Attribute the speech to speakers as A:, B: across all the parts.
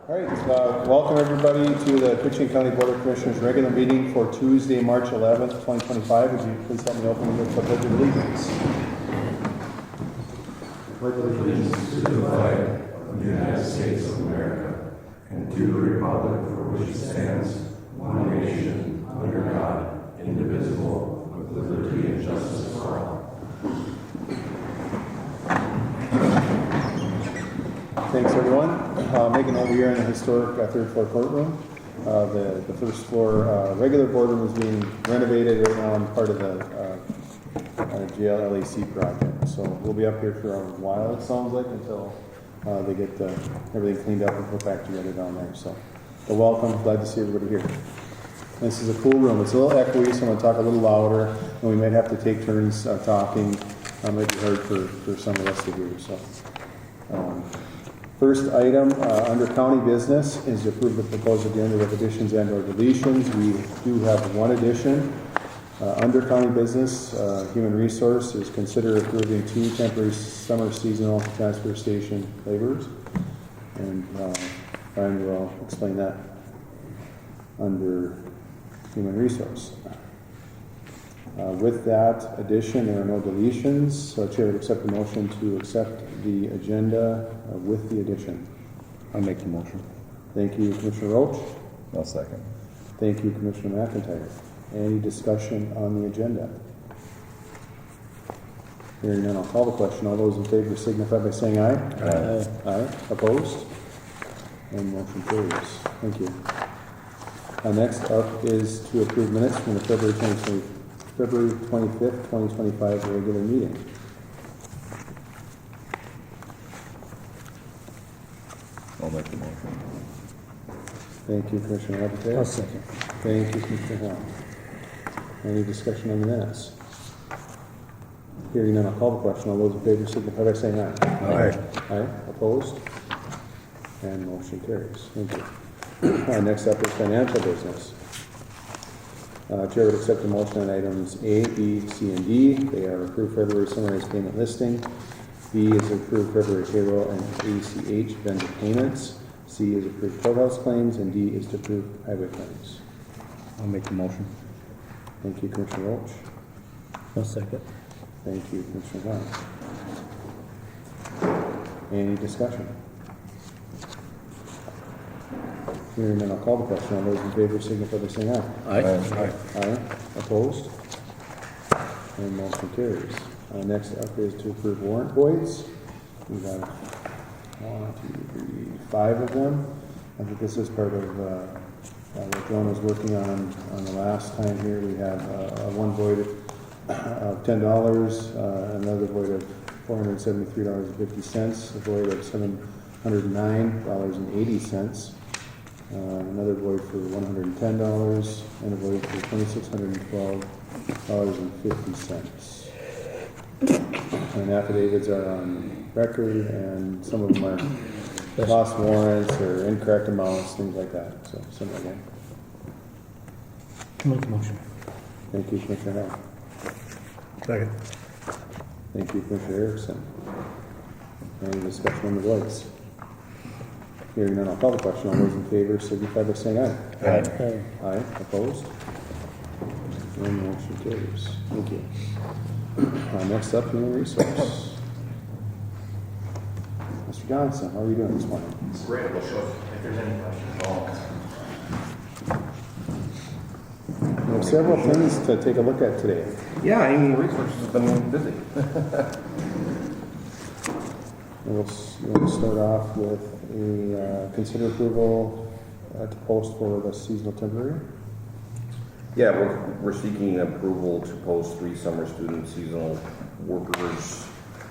A: All right, welcome everybody to the Koochiching County Board of Commissioners regular meeting for Tuesday, March 11th, 2025. Would you please help me open with the Pledge of Allegiance?
B: Pledge allegiance to the flag of the United States of America and to the republic for which it stands, one nation, under God, indivisible, with liberty and justice for all.
A: Thanks, everyone. Making over here in the historic third floor courtroom. The first floor regular boardroom is being renovated right now and part of the jail LAC project. So we'll be up here for a while, it sounds like, until they get everything cleaned up and put back together down there. So welcome. Glad to see everybody here. This is a cool room. It's a little echoey, so I'm going to talk a little louder, and we might have to take turns talking. It might be hard for some of us to hear. So. First item under county business is to approve the proposed agenda with additions and or deletions. We do have one addition. Under county business, human resources, consider approving 2 temporary summer seasonal transfer station laborers. And Brian will explain that under human resource. With that addition, there are no deletions, so Chair would accept the motion to accept the agenda with the addition.
C: I'll make the motion.
A: Thank you, Commissioner Roach.
C: I'll second.
A: Thank you, Commissioner McIntyre. Any discussion on the agenda? Hearing none, I'll call the question. All those in favor signify by saying aye.
C: Aye.
A: Aye. Opposed? And motion carries. Thank you. Next up is to approve minutes from the February 25th, 2025 regular meeting.
C: I'll make the motion.
A: Thank you, Commissioner McIntyre.
C: I'll second.
A: Thank you, Commissioner Hall. Any discussion on the minutes? Hearing none, I'll call the question. All those in favor signify by saying aye.
C: Aye.
A: Aye. Opposed? And motion carries. Thank you. Next up is financial business. Chair would accept a motion on items A, B, C, and D. They are approved February summarized payment listing. B is approved February payroll and ACH vendor payments. C is approved courthouse claims, and D is to approve highway claims.
C: I'll make the motion.
A: Thank you, Commissioner Roach.
C: I'll second.
A: Thank you, Commissioner Hahn. Any discussion? Hearing none, I'll call the question. All those in favor signify by saying aye.
C: Aye.
A: Aye. Opposed? And motion carries. Next up is to approve warrant voids. We have 5 of them. I think this is part of what John was working on the last time here. We have one void of $10, another void of $473.50, a void of $709.80. Another void for $110, and a void for $2,612.50. And affidavits are on record, and some of them are lost warrants or incorrect amounts, things like that. So, something like that.
C: I'll make the motion.
A: Thank you, Commissioner Hall.
C: Second.
A: Thank you, Commissioner Erickson. Any discussion on the voids? Hearing none, I'll call the question. All those in favor signify by saying aye.
C: Aye.
A: Aye. Opposed? And motion carries. Thank you. Next up, human resource. Mr. Johnson, how are you doing this morning?
D: It's great. We'll show if there's any questions at all.
A: We have several things to take a look at today.
B: Yeah, human resources has been busy.
A: We'll start off with a consider approval to post for the seasonal temporary.
E: Yeah, we're seeking approval to post 3 summer student seasonal workers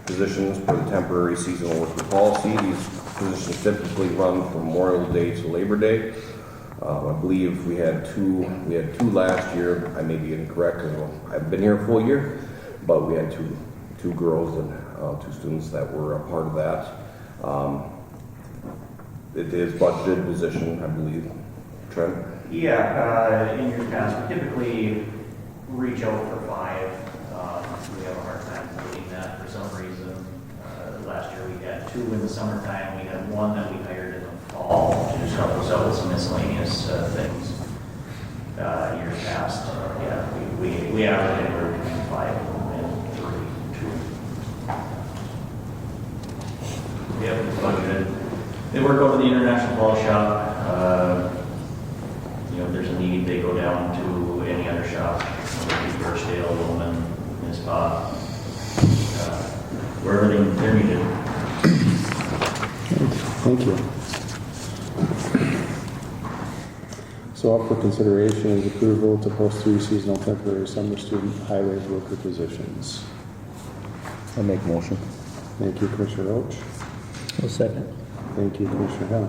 E: positions for the temporary seasonal worker policy. These positions typically run from Memorial Day to Labor Day. I believe we had two last year. I may be incorrect because I've been here a full year, but we had two girls and 2 students that were a part of that. It is budgeted position, I believe. Trent?
D: Yeah, in years past, we typically reach out for 5. We have a hard time getting that for some reason. Last year we had 2 in the summertime. We had 1 that we hired in the fall. Paul to just help us out with some miscellaneous things. Years past, yeah, we average anywhere between 5 and 3, 2. Yep, it's budgeted. They work over the International Ball Shop. You know, if there's a need, they go down to any other shop, Birchdale, Wilman, Mispa, wherever they're needed.
A: Thank you. So up for consideration is approval to post 3 seasonal temporary summer student highway worker positions.
C: I'll make a motion.
A: Thank you, Commissioner Roach.
C: I'll second.
A: Thank you, Commissioner Hill.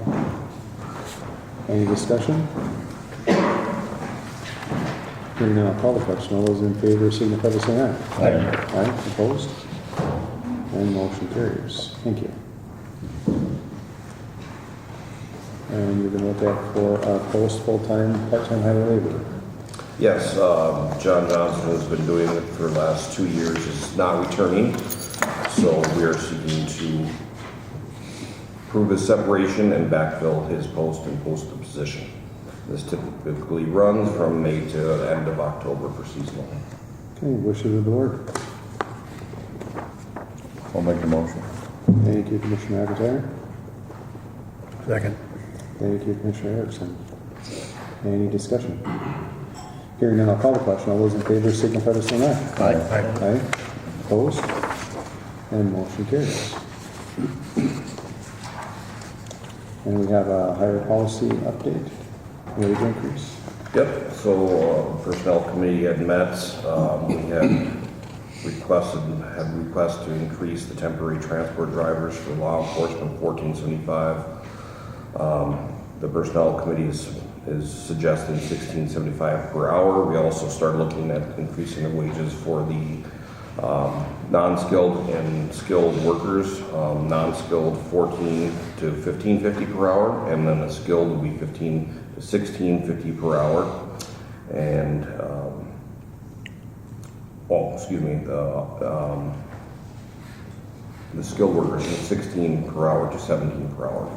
A: Any discussion? Hearing none, I'll call the question. All those in favor signify by saying aye.
C: Aye.
A: Aye, opposed? And motion carries. Thank you. And you're going to look at for post full-time, part-time highway laborer.
E: Yes, John Johnson has been doing it for the last 2 years, is not returning, so we are seeking to prove his separation and backfill his post and post the position. This typically runs from May to the end of October for seasonal.
A: Okay, wishes of the board.
C: I'll make the motion.
A: Thank you, Commissioner McIntyre.
C: Second.
A: Thank you, Commissioner Erickson. Any discussion? Hearing none, I'll call the question. All those in favor signify by saying aye.
C: Aye.
A: Aye. Opposed? And motion carries. And we have a higher policy update, wage increase.
E: Yep, so Personnel Committee had met, we had request to increase the temporary transport drivers for law enforcement $14.75. The Personnel Committee is suggesting $16.75 per hour. We also started looking at increasing the wages for the non-skilled and skilled workers. Non-skilled $14 to $15.50 per hour, and then the skilled will be $15 to $16.50 per hour. And the skilled workers from 16 per hour to 17 per hour.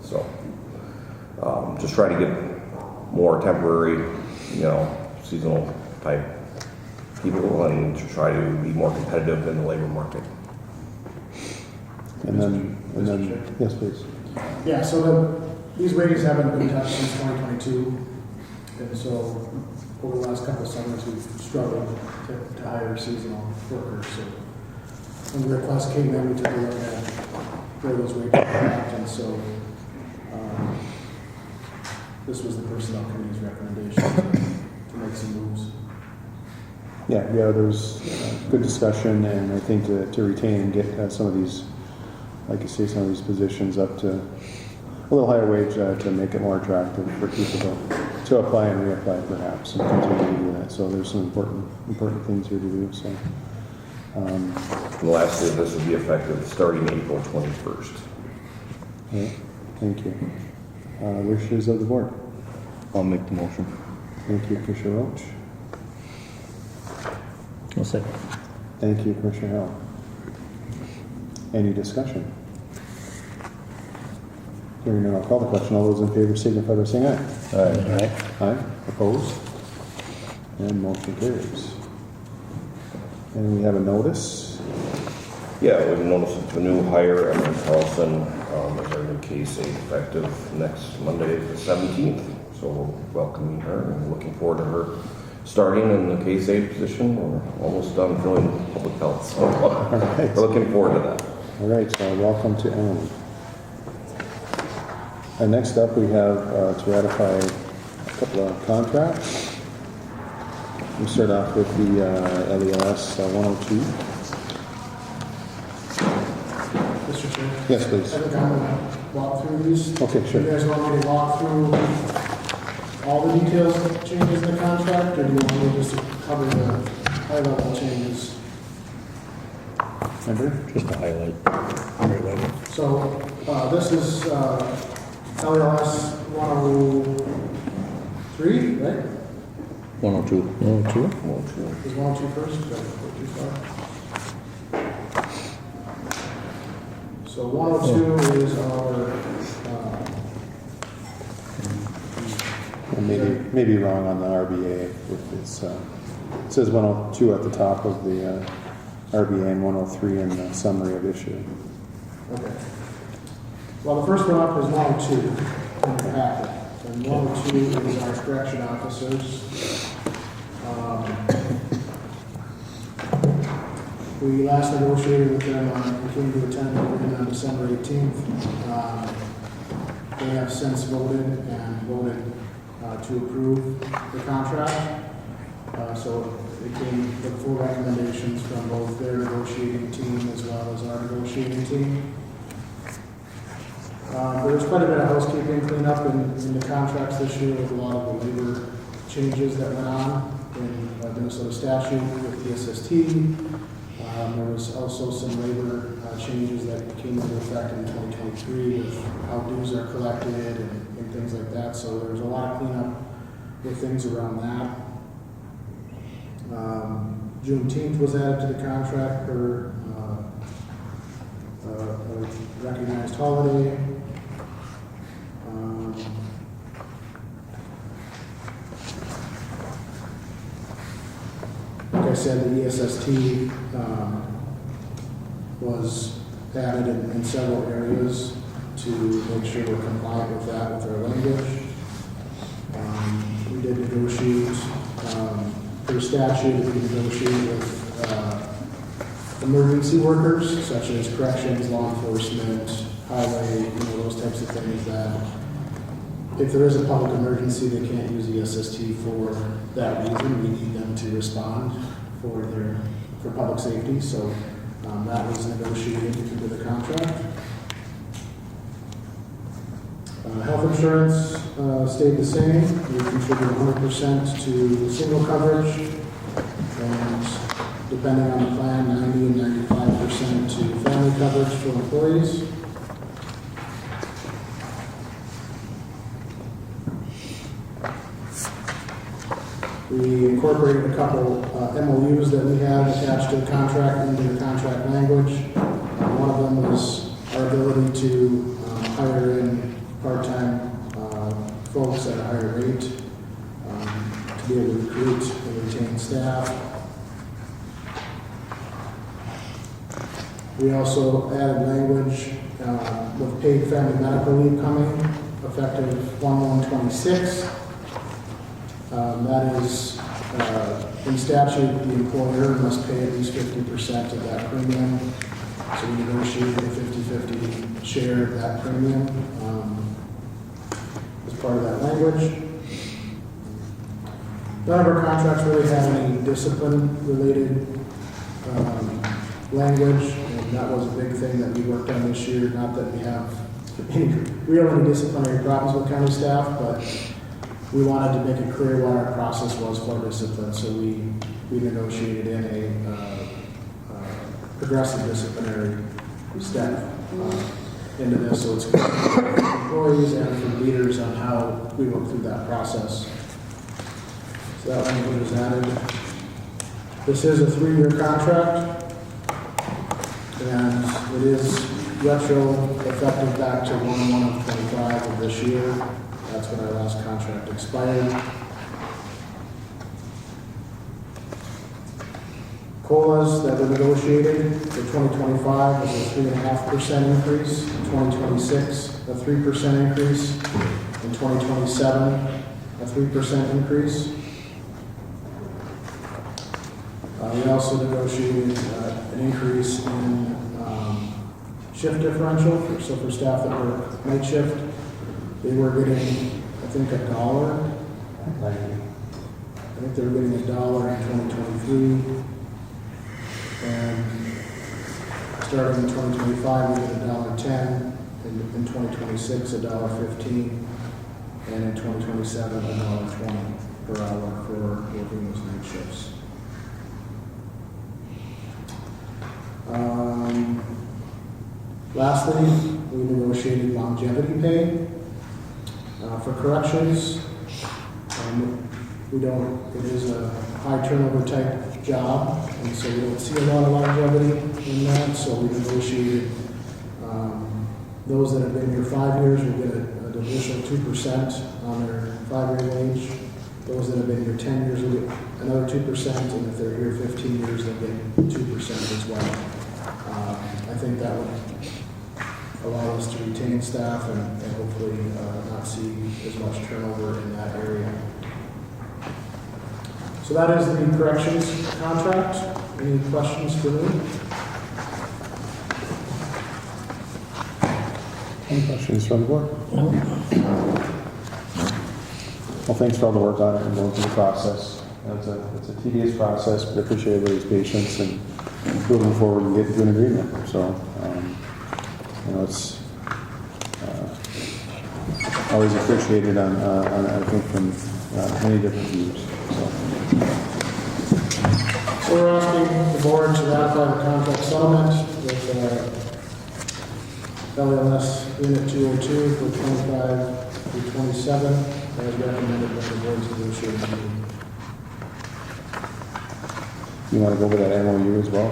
E: So just try to get more temporary, seasonal type people, and to try to be more competitive in the labor market.
A: And then, yes, please.
F: Yeah, so these wages haven't been touched since 2022, and so over the last couple of summers, we've struggled to hire seasonal workers. So when the request came in, we took a look at where those wages were at, and so this was the Personnel Committee's recommendation to make some moves.
A: Yeah, there was good discussion, and I think to retain and get some of these, like you say, some of these positions up to a little higher wage to make it more attractive for people to apply and reapply perhaps, and continue to do that. So there's some important things here to do. So.
E: And lastly, this will be effective starting April 21st.
A: Okay, thank you. Wishes of the board.
C: I'll make the motion.
A: Thank you, Commissioner Roach.
C: I'll second.
A: Thank you, Commissioner Hill. Any discussion? Hearing none, I'll call the question. All those in favor signify by saying aye.
C: Aye.
A: Aye. Opposed? And motion carries. And we have a notice.
E: Yeah, we've noticed a new hire, Emily Carlson, as our new case aide, effective next Monday, the 17th. So we're welcoming her and looking forward to her starting in the case aide position. We're almost done filling public health, so
A: right.
E: we're looking forward to that.
A: All right, so welcome to Emily. And next up, we have to ratify a couple of contracts. We start off with the LELS 102.
F: Mr. Chair?
A: Yes, please.
F: I think I'm going to walk through these.
A: Okay, sure.
F: Do you guys want me to walk through all the details of changes in the contract, or do you want me just to cover the high-level changes?
A: Remember?
C: Just a highlight. Very level.
F: So this is LELS 103, right?
C: 102. 102?
F: Is 102 first? Did I go too far? So 102 is our,
A: I may be wrong on the RBA. If it's, it says 102 at the top of the RBA and 103 in the summary of issue.
F: okay. Well, the first one up is 102 in the packet. And 102 is our correction officers. We last negotiated with them we came to a tentative agreement on December 18th. They have since voted to approve the contract. So it came with full recommendations from both their negotiating team as well as our negotiating team. There was quite a bit of housekeeping cleanup in the contracts this year with a lot of the labor changes that went on in Minnesota statute with the SST. There was also some labor changes that came into effect in 2023 with how dues are collected and things like that. So there was a lot of cleanup with things around that. Juneteenth was added to the contract for a recognized holiday. Like I said, the ESST was added in several areas to make sure we're compliant with that with our language. We did negotiate, per statute, we negotiated with emergency workers such as corrections, law enforcement, highway, those types of things that if there is a public emergency, they can't use the SST for that reason. We need them to respond for public safety. So that was negotiated into the contract. Health insurance stayed the same. We contribute 100% to single coverage, and depending on the plan, 90 and 95% to family coverage for employees. We incorporated a couple MOUs that we have attached to the contract into the contract language. One of them was our ability to hire in part-time folks at a higher rate, to be able to recruit and retain staff. We also added language with paid family medical leave coming, effective 1/1/26. That is, in statute, the employer must pay at least 50% of that premium. So we negotiated a 50-50 share of that premium as part of that language. None of our contracts really have any discipline-related language, and that was a big thing that we worked on this year. Not that we have any real disciplinary problems with county staff, but we wanted to make it clear what our process was for discipline, so we negotiated in a progressive disciplinary step into this, so it's clear for employees and for leaders on how we work through that process. So that language was added. This is a 3-year contract, and it is retro effective back to 1/1/25 of this year. That's when our last contract expired. COLAs that were negotiated for 2025 was a 3.5% increase, in 2026 a 3% increase, in 2027 a 3% increase. We also negotiated an increase in shift differential, so for staff that work night shift, they were getting, I think, $1. I think they were getting $1 in 2023. And starting in 2025, we get $1.10. In 2026, $1.15. And in 2027, $1.20 per hour for working those night shifts. Lastly, we negotiated longevity pay. For corrections, it is a high turnover type job, and so we don't see a lot of longevity in that, so we negotiated Those that have been here 5 years will get an additional 2% on their 5-year wage. Those that have been here 10 years will get another 2%, and if they're here 15 years, they'll get 2% as well. I think that would allow us to retain staff and hopefully not see as much turnover in that area. So that is the corrections contract. Any questions for me?
A: Any questions from the board? Well, thanks for all the work on it and going through the process. It's a tedious process, but I appreciate everybody's patience and moving forward and getting to an agreement. So, it's always appreciated on I think from many different views.
F: So we're asking the board to ratify the contract settlement with LLS Unit 202 for 25 through 27, as recommended by the board's negotiating meeting.
A: You want to go over that MOU as well?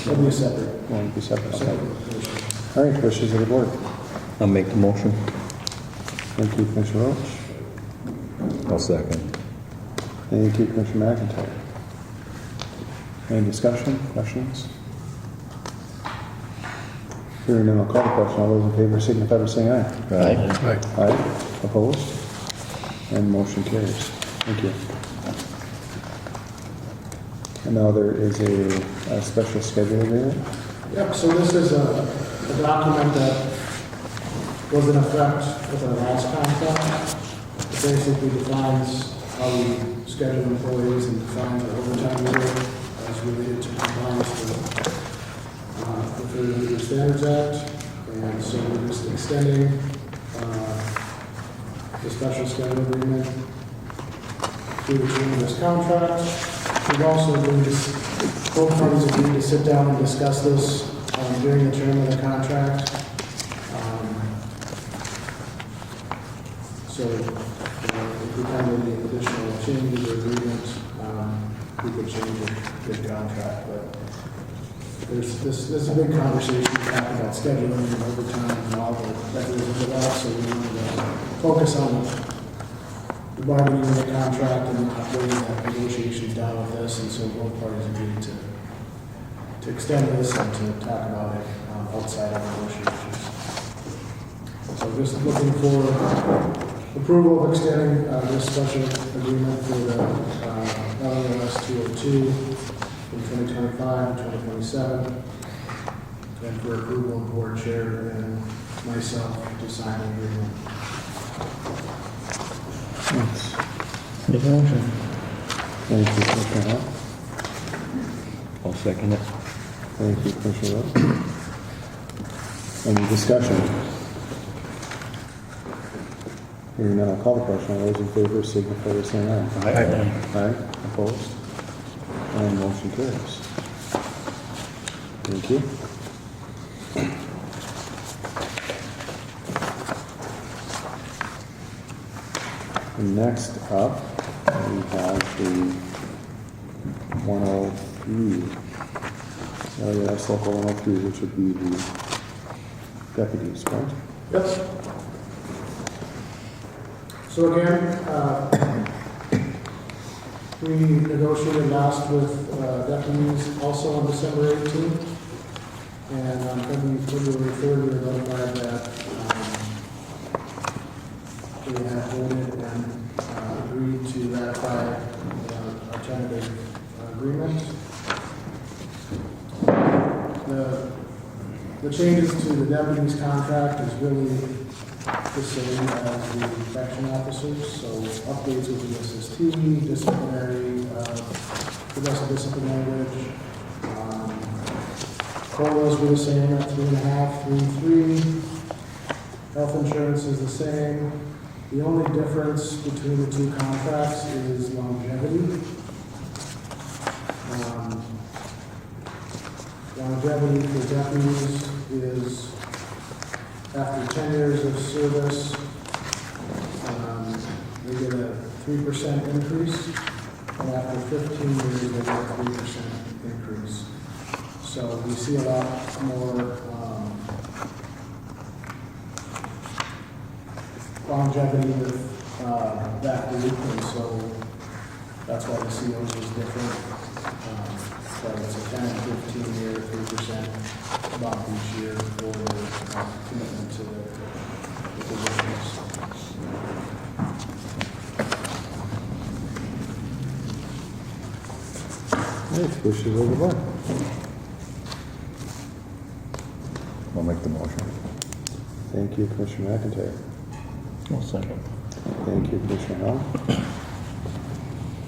F: It'll be a separate.
A: Want to be separate? Okay.
F: Motion.
A: All right, wishes of the board.
C: I'll make the motion.
A: Thank you, Commissioner Roach.
C: I'll second.
A: Thank you, Commissioner McIntyre. Any discussion, questions? Hearing none, I'll call the question. All those in favor signify by saying aye.
C: Aye.
A: Aye. Opposed? And motion carries. Thank you. And now there is a special schedule agreement.
F: Yep, so this is a document that was in effect with our last contract. It basically defines how we schedule employees and defines our overtime rate as related to compliance with the Fair Labor Standards Act. And so we're just extending the special schedule agreement through the term of this contract. We've also agreed to, both parties agreed to sit down and discuss this during the term of the contract. So if we find any additional changes or agreements, we could change the contract. But there's a big conversation about scheduling and overtime and all that goes into that. So we wanted to focus on the bargaining of the contract and not waiting that negotiations down with this, and so both parties agreed to extend this and to talk about it outside of negotiations. So just looking for approval of extending this special agreement for the LLS 202 from 2025 to 2027, and for approval of board chair and myself to sign the agreement.
A: Thanks.
C: Make a motion.
A: Thank you, Commissioner Hall.
C: I'll second it.
A: Thank you, Commissioner Roach. Any discussion? Hearing none, I'll call the question. All those in favor signify by saying aye.
C: Aye.
A: Aye. Opposed? And motion carries. Thank you. And next up, we have the 103. That's local 103, which would be the deputies, right?
F: Yes. So again, we negotiated last with deputies also on December 18th. And on February 3rd, we were notified that we had voted and agreed to ratify our tentative agreement. The changes to the deputies' contract is really the same as the correction officers, so updates with the SST, disciplinary, progressive discipline language. COLAs were the same at 3.5, 3, 3. Health insurance is the same. The only difference between the two contracts is longevity. Longevity for deputies is after 10 years of service, they get a 3% increase, and after 15 years, they get a 3% increase. So we see a lot more longevity with that group, and so that's why the COs is different. So it's a 10 and 15 year, 3% bump each year for the commitment to the positions.
A: Right, wishes of the board.
C: I'll make the motion.
A: Thank you, Commissioner McIntyre.
C: I'll second.
A: Thank you, Commissioner Hall.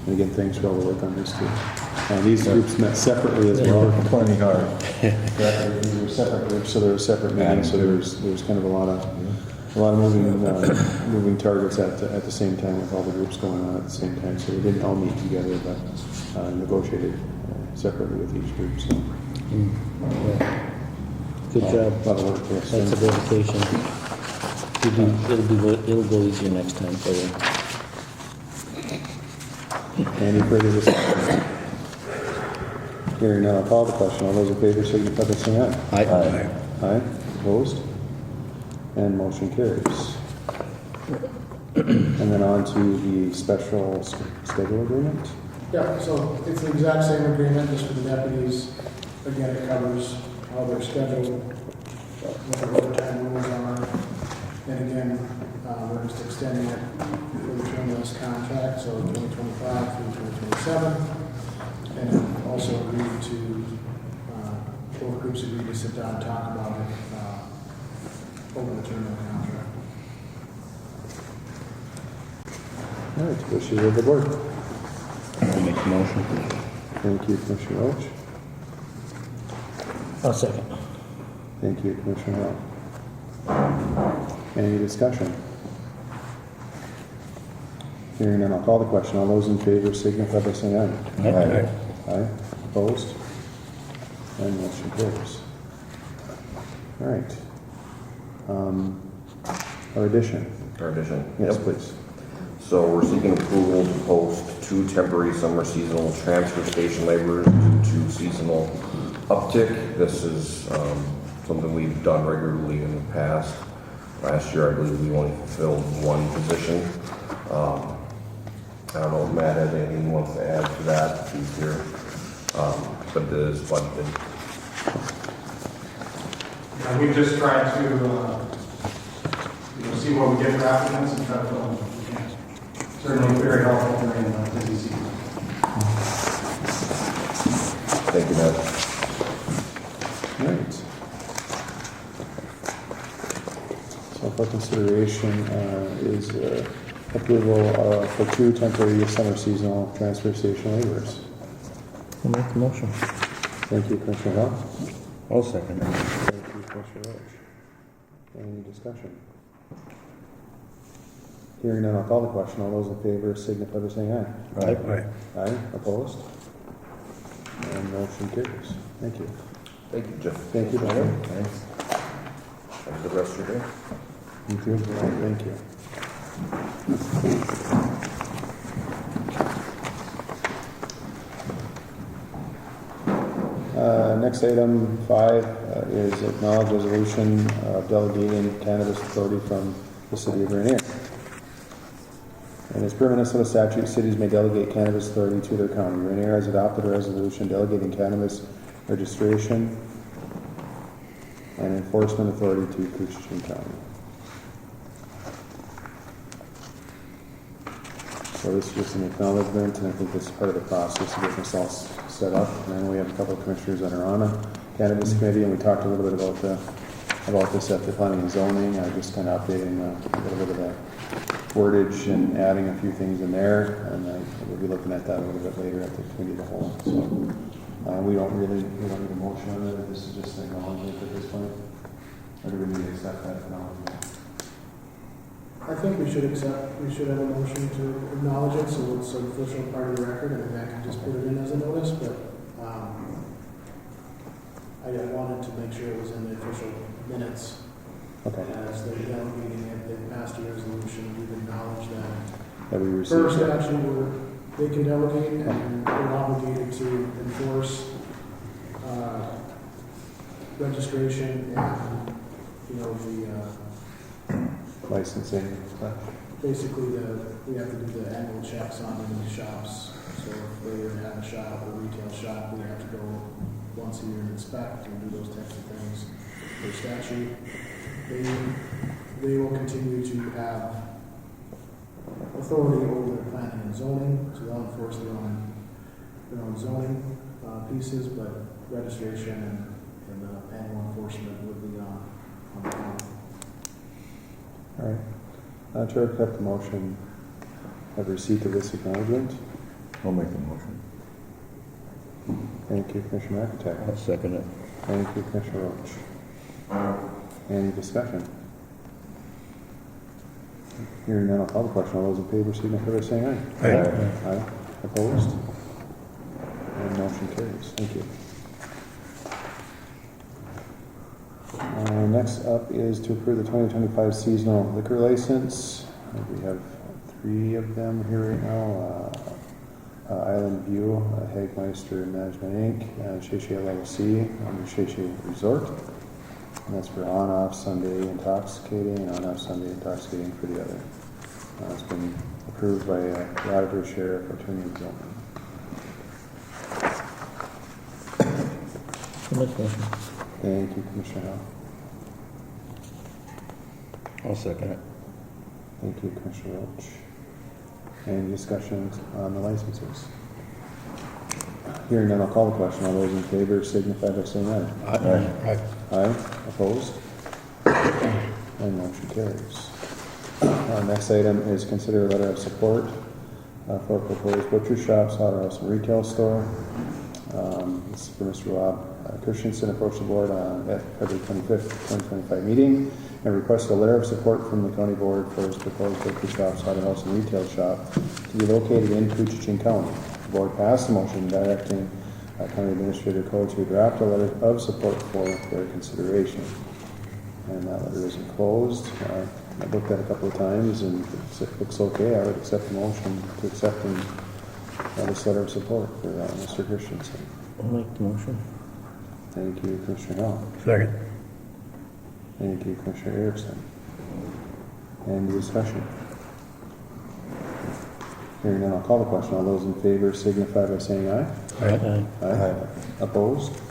A: And again, thanks for all the work on this too. These groups met separately as well.
C: Plenty hard.
A: Correct. These are separate groups, so there were separate meetings, so there's kind of a lot of moving targets at the same time with all the groups going on at the same time. So we didn't all meet together, but negotiated separately with each group. So
G: Good job.
A: a lot of work. Yes.
G: That's a dedication. It'll go easier next time for you.
A: Any further discussion? Hearing none, I'll call the question. All those in favor signify by saying aye.
C: Aye.
A: Aye. Opposed? And motion carries. And then on to the special schedule agreement.
F: Yeah, so it's the exact same agreement, just for the deputies. Again, it covers how they're scheduled, what the overtime rules are. And again, we're just extending it for the term of this contract, so 2025 through 2027. And also agreed to, both groups agreed to sit down and talk about it over the term of the contract.
A: All right, wishes of the board.
C: I'll make the motion.
A: Thank you, Commissioner Roach.
G: I'll second.
A: Thank you, Commissioner Hall. Any discussion? Hearing none, I'll call the question. All those in favor signify by saying aye.
C: Aye.
A: Aye. Opposed? And motion carries. All right. Our addition.
E: Our addition.
A: Yes,
E: Yep.
A: please.
E: So we're seeking approval to post 2 temporary summer seasonal transfer station laborers due to seasonal uptick. This is something we've done regularly in the past. Last year, I believe we only filled 1 position. I don't know if Matt has anything he wants to add to that. He's here. But it is budgeted.
H: Yeah, we just tried to, see what we get for applicants and try to fill them if we can. Certainly very helpful during the busy season.
E: Thank you, Matt.
A: All right. So for consideration is approval for 2 temporary summer seasonal transfer station laborers.
G: I'll make the motion.
A: Thank you, Commissioner Hall.
C: I'll second.
A: Thank you, Commissioner Roach. Any discussion? Hearing none, I'll call the question. All those in favor signify by saying aye.
C: Aye.
A: Aye. Opposed? And motion carries. Thank you.
E: Thank you, Jeff.
A: Thank you, Brian.
C: Thanks.
E: Have a good rest of your day.
A: You too. Thank you. Next item 5 is acknowledge resolution of delegating cannabis authority from the city of Rainier. And as per Minnesota statute, cities may delegate cannabis authority to their county. Rainier has adopted a resolution delegating cannabis registration and enforcement authority to Koochiching County. So this is just an acknowledgement, and I think this is part of the process to get this all set up. And then we have a couple of commissioners that are on a cannabis committee, and we talked a little bit about this at the planning and zoning. Just kind of updating a little bit of the wordage and adding a few things in there, and we'll be looking at that a little bit later at the committee of the whole. So we don't need a motion on it. This is just an acknowledgement at this point. Or do we need to accept that acknowledgement?
F: I think we should have a motion to acknowledge it, so it's an official part of the record, and I can just put it in as a notice, but I wanted to make sure it was in the official minutes.
A: Okay.
F: As they're delegating it, they passed a resolution, we've acknowledged that.
A: That we received.
F: First, actually, they can delegate, and we're obligated to enforce registration and,
A: licensing?
F: Basically, we have to do the annual checks on any shops. So if they have a shop, a retail shop, we have to go once a year and inspect and do those types of things. For statute, they will continue to have authority over their planning and zoning, so they'll enforce their own zoning pieces, but registration and annual enforcement would be on the county.
A: All right. Chair, accept the motion of receipt of this acknowledgement.
C: I'll make the motion.
A: Thank you, Commissioner
C: I'll
A: McIntyre.
C: second it.
A: Thank you, Commissioner Roach. Any discussion? Hearing none, I'll call the question. All those in favor signify by saying aye.
C: Aye.
A: Aye. Opposed? And motion carries. Thank you. Next up is to approve the 2025 seasonal liquor license. We have 3 of them here right now. Island View, Hagmeister Management Inc., and Shea LLC, under Shea Resort. And that's for on-off Sunday intoxicating and on-off Sunday intoxicating for the other. It's been approved by the auditor, sheriff, attorney, and zoning.
G: I'll make the motion.
A: Thank you, Commissioner Hall.
C: I'll second it.
A: Thank you, Commissioner Roach. Any discussions on the licenses? Hearing none, I'll call the question. All those in favor signify by saying aye.
C: Aye.
A: Aye. Opposed? And motion carries. Next item is consider a letter of support for a proposed butcher shop, slaughterhouse, and retail store. This is for Mr. Rob Christensen, approached the board at February 25th, 2025 meeting and requested a letter of support from the county board for his proposed butcher shop, slaughterhouse, and retail shop to be located in Koochiching County. The board passed a motion directing County Administrator Code to draft a letter of support for their consideration. And that letter is enclosed. I looked at it a couple of times, and if it looks okay, I would accept the motion to accept this letter of support for Mr. Christensen.
G: I'll make the motion.
A: Thank you, Commissioner Hall.
C: Second.
A: Thank you, Commissioner Erickson. Any discussion? Hearing none, I'll call the question. All those in favor signify by saying aye.
G: Aye.
A: Aye. Opposed?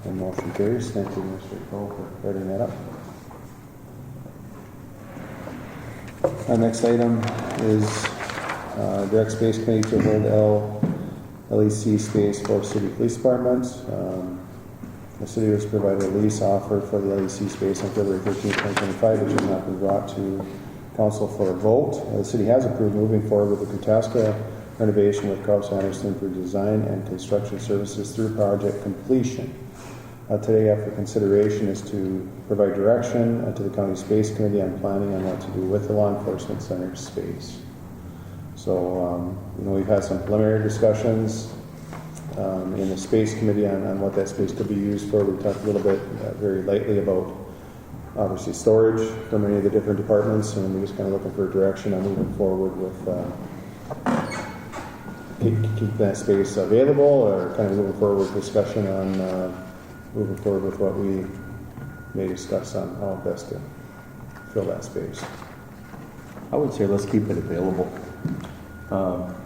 A: And motion carries. Thank you, Mr. Cole, for writing that up. Our next item is direct space committee to hold LEC space for city police department. The city was provided a lease offer for the LEC space on February 13, 2025, which has not been brought to council for a vote. The city has approved moving forward with the Koochiching renovation with Carl Sanderson for design and construction services through project completion. Today, after consideration, is to provide direction to the county space committee on planning on what to do with the law enforcement center space. So, we've had some preliminary discussions in the space committee on what that space could be used for. We talked a little bit very lightly about obviously storage for many of the different departments, and we're just kind of looking for direction on moving forward with keep that space available, or kind of moving forward with discussion on moving forward with what we may discuss on how best to fill that space.
C: I would say let's keep it available.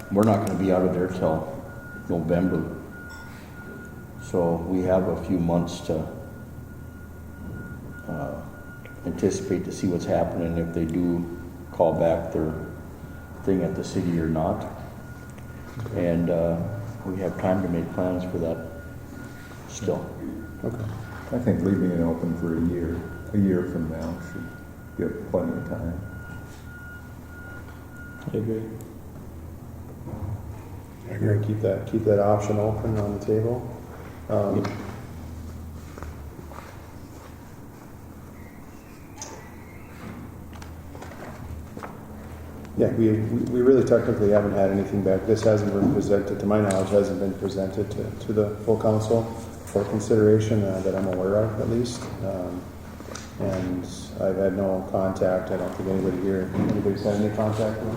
C: We're not going to be out of there till November. So we have a few months to anticipate to see what's happening, if they do call back their thing at the city or not. And we have time to make plans for that still.
A: Okay.
I: I think leaving it open for a year from now should give plenty of time.
G: I agree.
A: I agree. Keep that option open on the table. Yeah, we really technically haven't had anything back. This hasn't been presented, to my knowledge, hasn't been presented to the full council for consideration that I'm aware of, at least. And I've had no contact. I don't think anybody here, anybody's had any contact with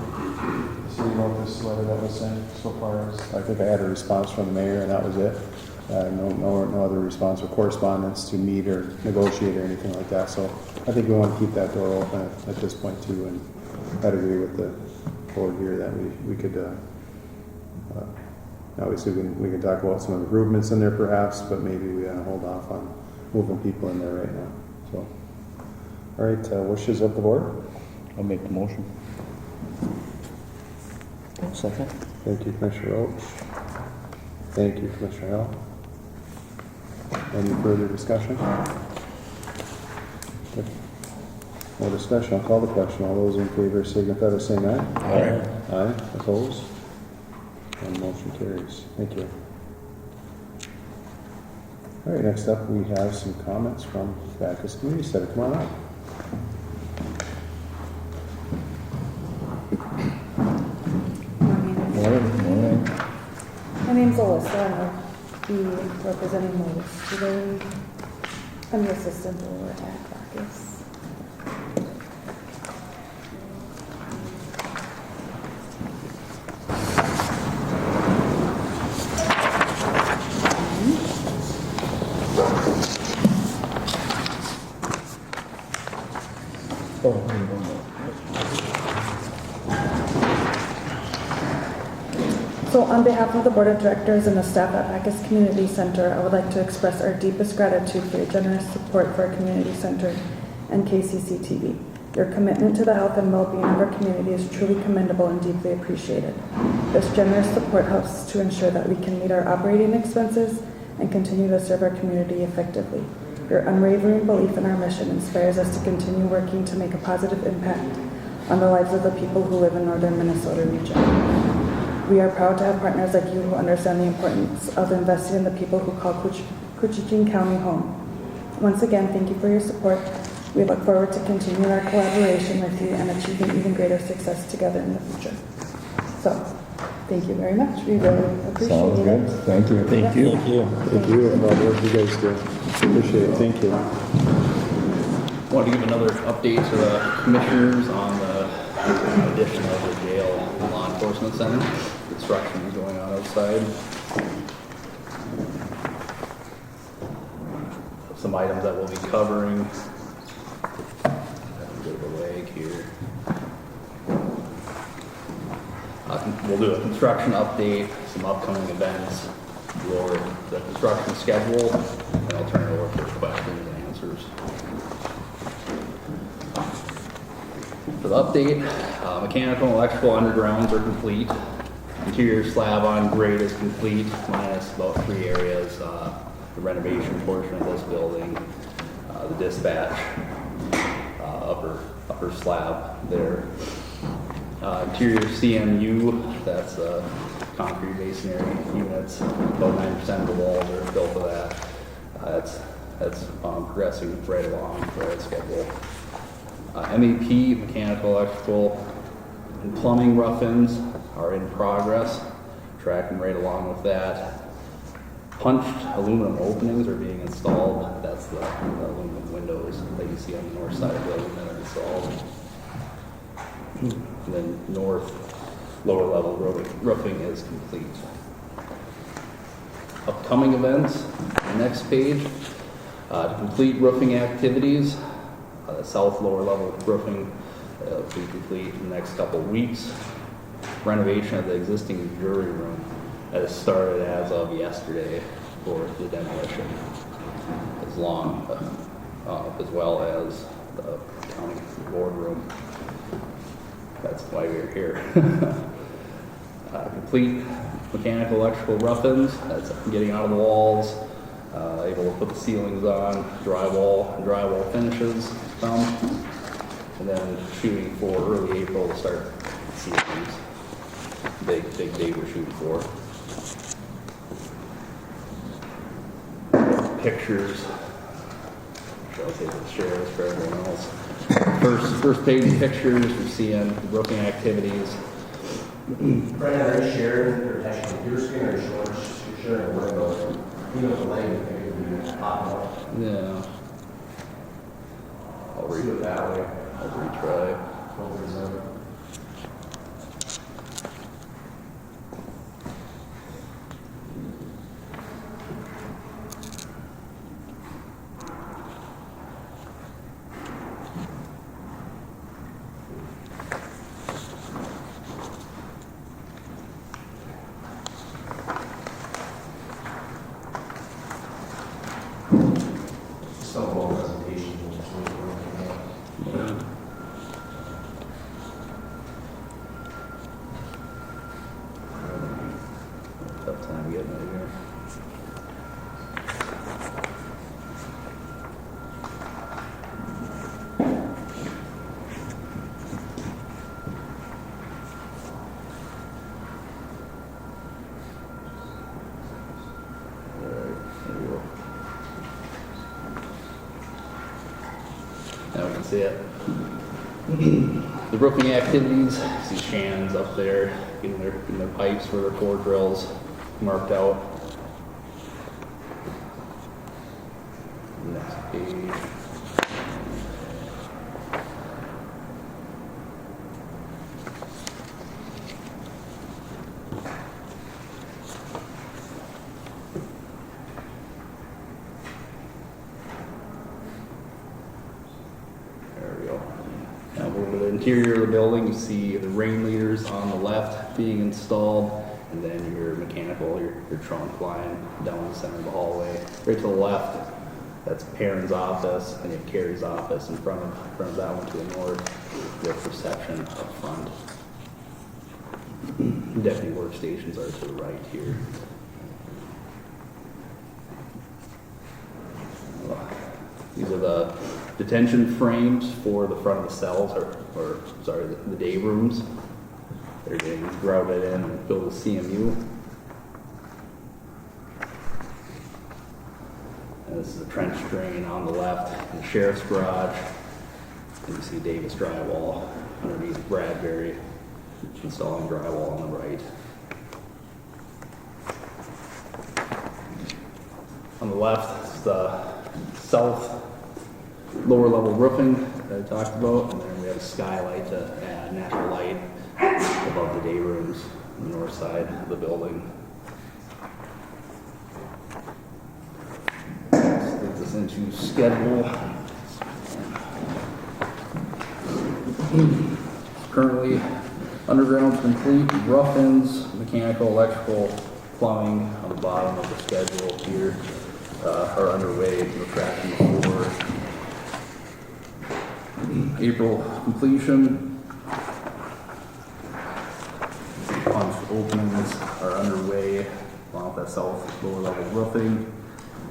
A: the city about this letter that was sent so far. I think I had a response from the mayor, and that was it. No other response or correspondence to meet or negotiate or anything like that. So I think we want to keep that door open at this point too, and I'd agree with the board here that we could, obviously we can talk about some improvements in there perhaps, but maybe we hold off on moving people in there right now, so. All right, wishes of the board?
C: I'll make the motion.
G: Second.
A: Thank you, Commissioner Roach. Thank you, Commissioner Hell. Any further discussion? Okay. No discussion, I'll call the question. All those in favor signify by saying aye.
C: Aye.
A: Aye, opposed? And motion carries. Thank you. All right, next up we have some comments from Backus Community Center. Come on up.
G: Morning.
J: My name's Alyssa, and I'll be representing Lotus today. I'm the assistant over at Bacchus. So on behalf of the Board of Directors and the staff at Bacchus Community Center, I would like to express our deepest gratitude for your generous support for our community center and KCC-TV. Your commitment to the health and well-being of our community is truly commendable and deeply appreciated. This generous support helps to ensure that we can meet our operating expenses and continue to serve our community effectively. Your unwavering belief in our mission inspires us to continue working to make a positive impact on the lives of the people who live in northern Minnesota region. We are proud to have partners like you who understand the importance of investing in the people who call Koochiching County home. Once again, thank you for your support. We look forward to continuing our collaboration with you and achieving even greater success together in the future. So, thank you very much. We really appreciate
I: Sounds
J: it.
I: good. Thank you.
G: Thank you.
A: Thank you and all the work you guys do. Appreciate it. Thank you.
K: Wanted to give another update to the commissioners on the addition of the jail law enforcement center. Construction is going on outside. Some items that we'll be covering. A bit of a lag here. We'll do a construction update, some upcoming events, go over the construction schedule, and I'll turn it over for questions and answers. For the update, mechanical and electrical undergrounds are complete. Interior slab on grade is complete, minus about 3 areas. The renovation portion of this building, the dispatch, upper slab there. Interior CMU, that's concrete masonry units. About 9% of the walls are built of that. That's progressing right along for that schedule. MEP, mechanical, electrical, and plumbing rough-ins are in progress, tracking right along with that. Punched aluminum openings are being installed. That's the aluminum windows that you see on the north side of the building that are installed. And then north, lower level roofing is complete. Upcoming events, the next page, to complete roofing activities. The south lower level roofing will be complete in the next couple of weeks. Renovation of the existing jury room has started as of yesterday for the demolition, as well as the county boardroom. That's why we're here. Complete mechanical, electrical rough-ins. That's getting out of the walls. Able to put the ceilings on, drywall finishes some, and then shooting for early April to start ceilings. Big date we're shooting for. Pictures. I'll take the shares for everyone else. First page pictures, we're seeing roofing activities.
E: Brandon, are you sharing your attached computer screen or are you sharing a window? You know the language, maybe we can pop up.
K: Yeah. I'll read it that way. I'll retry. department. Tough time getting it here. Now we can see it. The roofing activities, see Shannon's up there, getting their pipes for their core drills marked out. Next page. There we go. Now over to the interior of the building, you see the rain leaders on the left being installed, and then your mechanical, your trunk line down the center of the hallway. Right to the left, that's Perrin's office, and you have Carrie's office in front of that one to the north. You have reception up front. Deputy workstations are to the right here. These are the detention frames for the front of the cells, or sorry, the day rooms. They're getting grouted in and filled with CMU. And this is a trench drain on the left in the sheriff's garage. And you see Davis drywall underneath Bradbury, installing drywall on the right. On the left is the south lower level roofing that I talked about, and then we have a skylight to add natural light above the day rooms on the north side of the building. This leads us into schedule. Currently, underground's complete, rough ends, mechanical, electrical, plumbing on the bottom of the schedule here are underway. We're tracking for April completion. Punch openings are underway along with that south lower level roofing,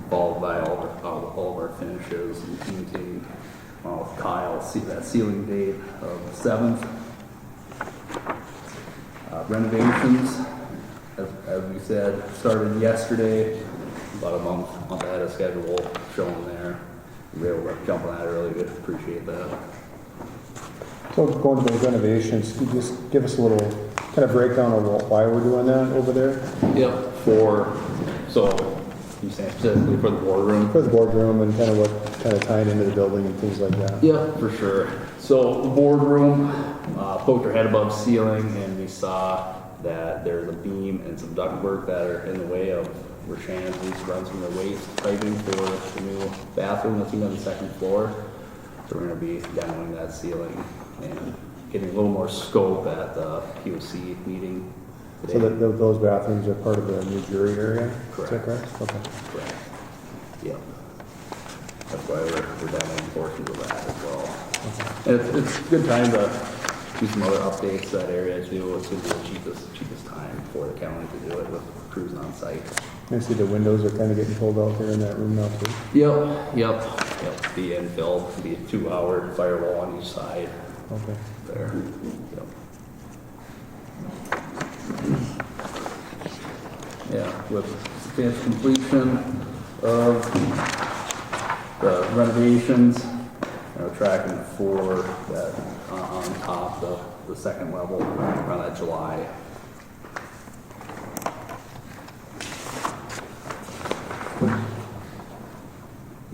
K: followed by all of our finishes and painting. With Kyle, see that ceiling date of the 7th. Renovations, as we said, started yesterday, about a month ahead of schedule shown there. We were able to jump on that early, we appreciate that.
A: So going to those renovations, can you just give us a little kind of breakdown of why we're doing that over there?
K: Yep, so you saying specifically for the boardroom?
A: For the boardroom and kind of what kind of tying into the building and things like that.
K: Yeah, for sure. So the boardroom, poked our head above ceiling and we saw that there's a beam and some ductwork that are in the way of where Shannon's used to run some of the waste piping for the new bathroom that's on the second floor. So we're going to be demoing that ceiling and getting a little more scope at the POC meeting today.
A: So that those bathrooms are part of the new jury area?
K: Correct.
A: Is that correct? Okay.
K: Correct. Yep. That's why we're demoing portions of that as well. And it's a good time to do some other updates to that area too. It's going to be the cheapest time for the county to do it with crews on site.
A: I see the windows are kind of getting pulled out there in that room now too.
K: Yep. The infill, be a 2-hour firewall on each side.
A: Okay.
K: There. Yep. Yeah, with substantial completion of the renovations, we're tracking for that on top of the second level around that July.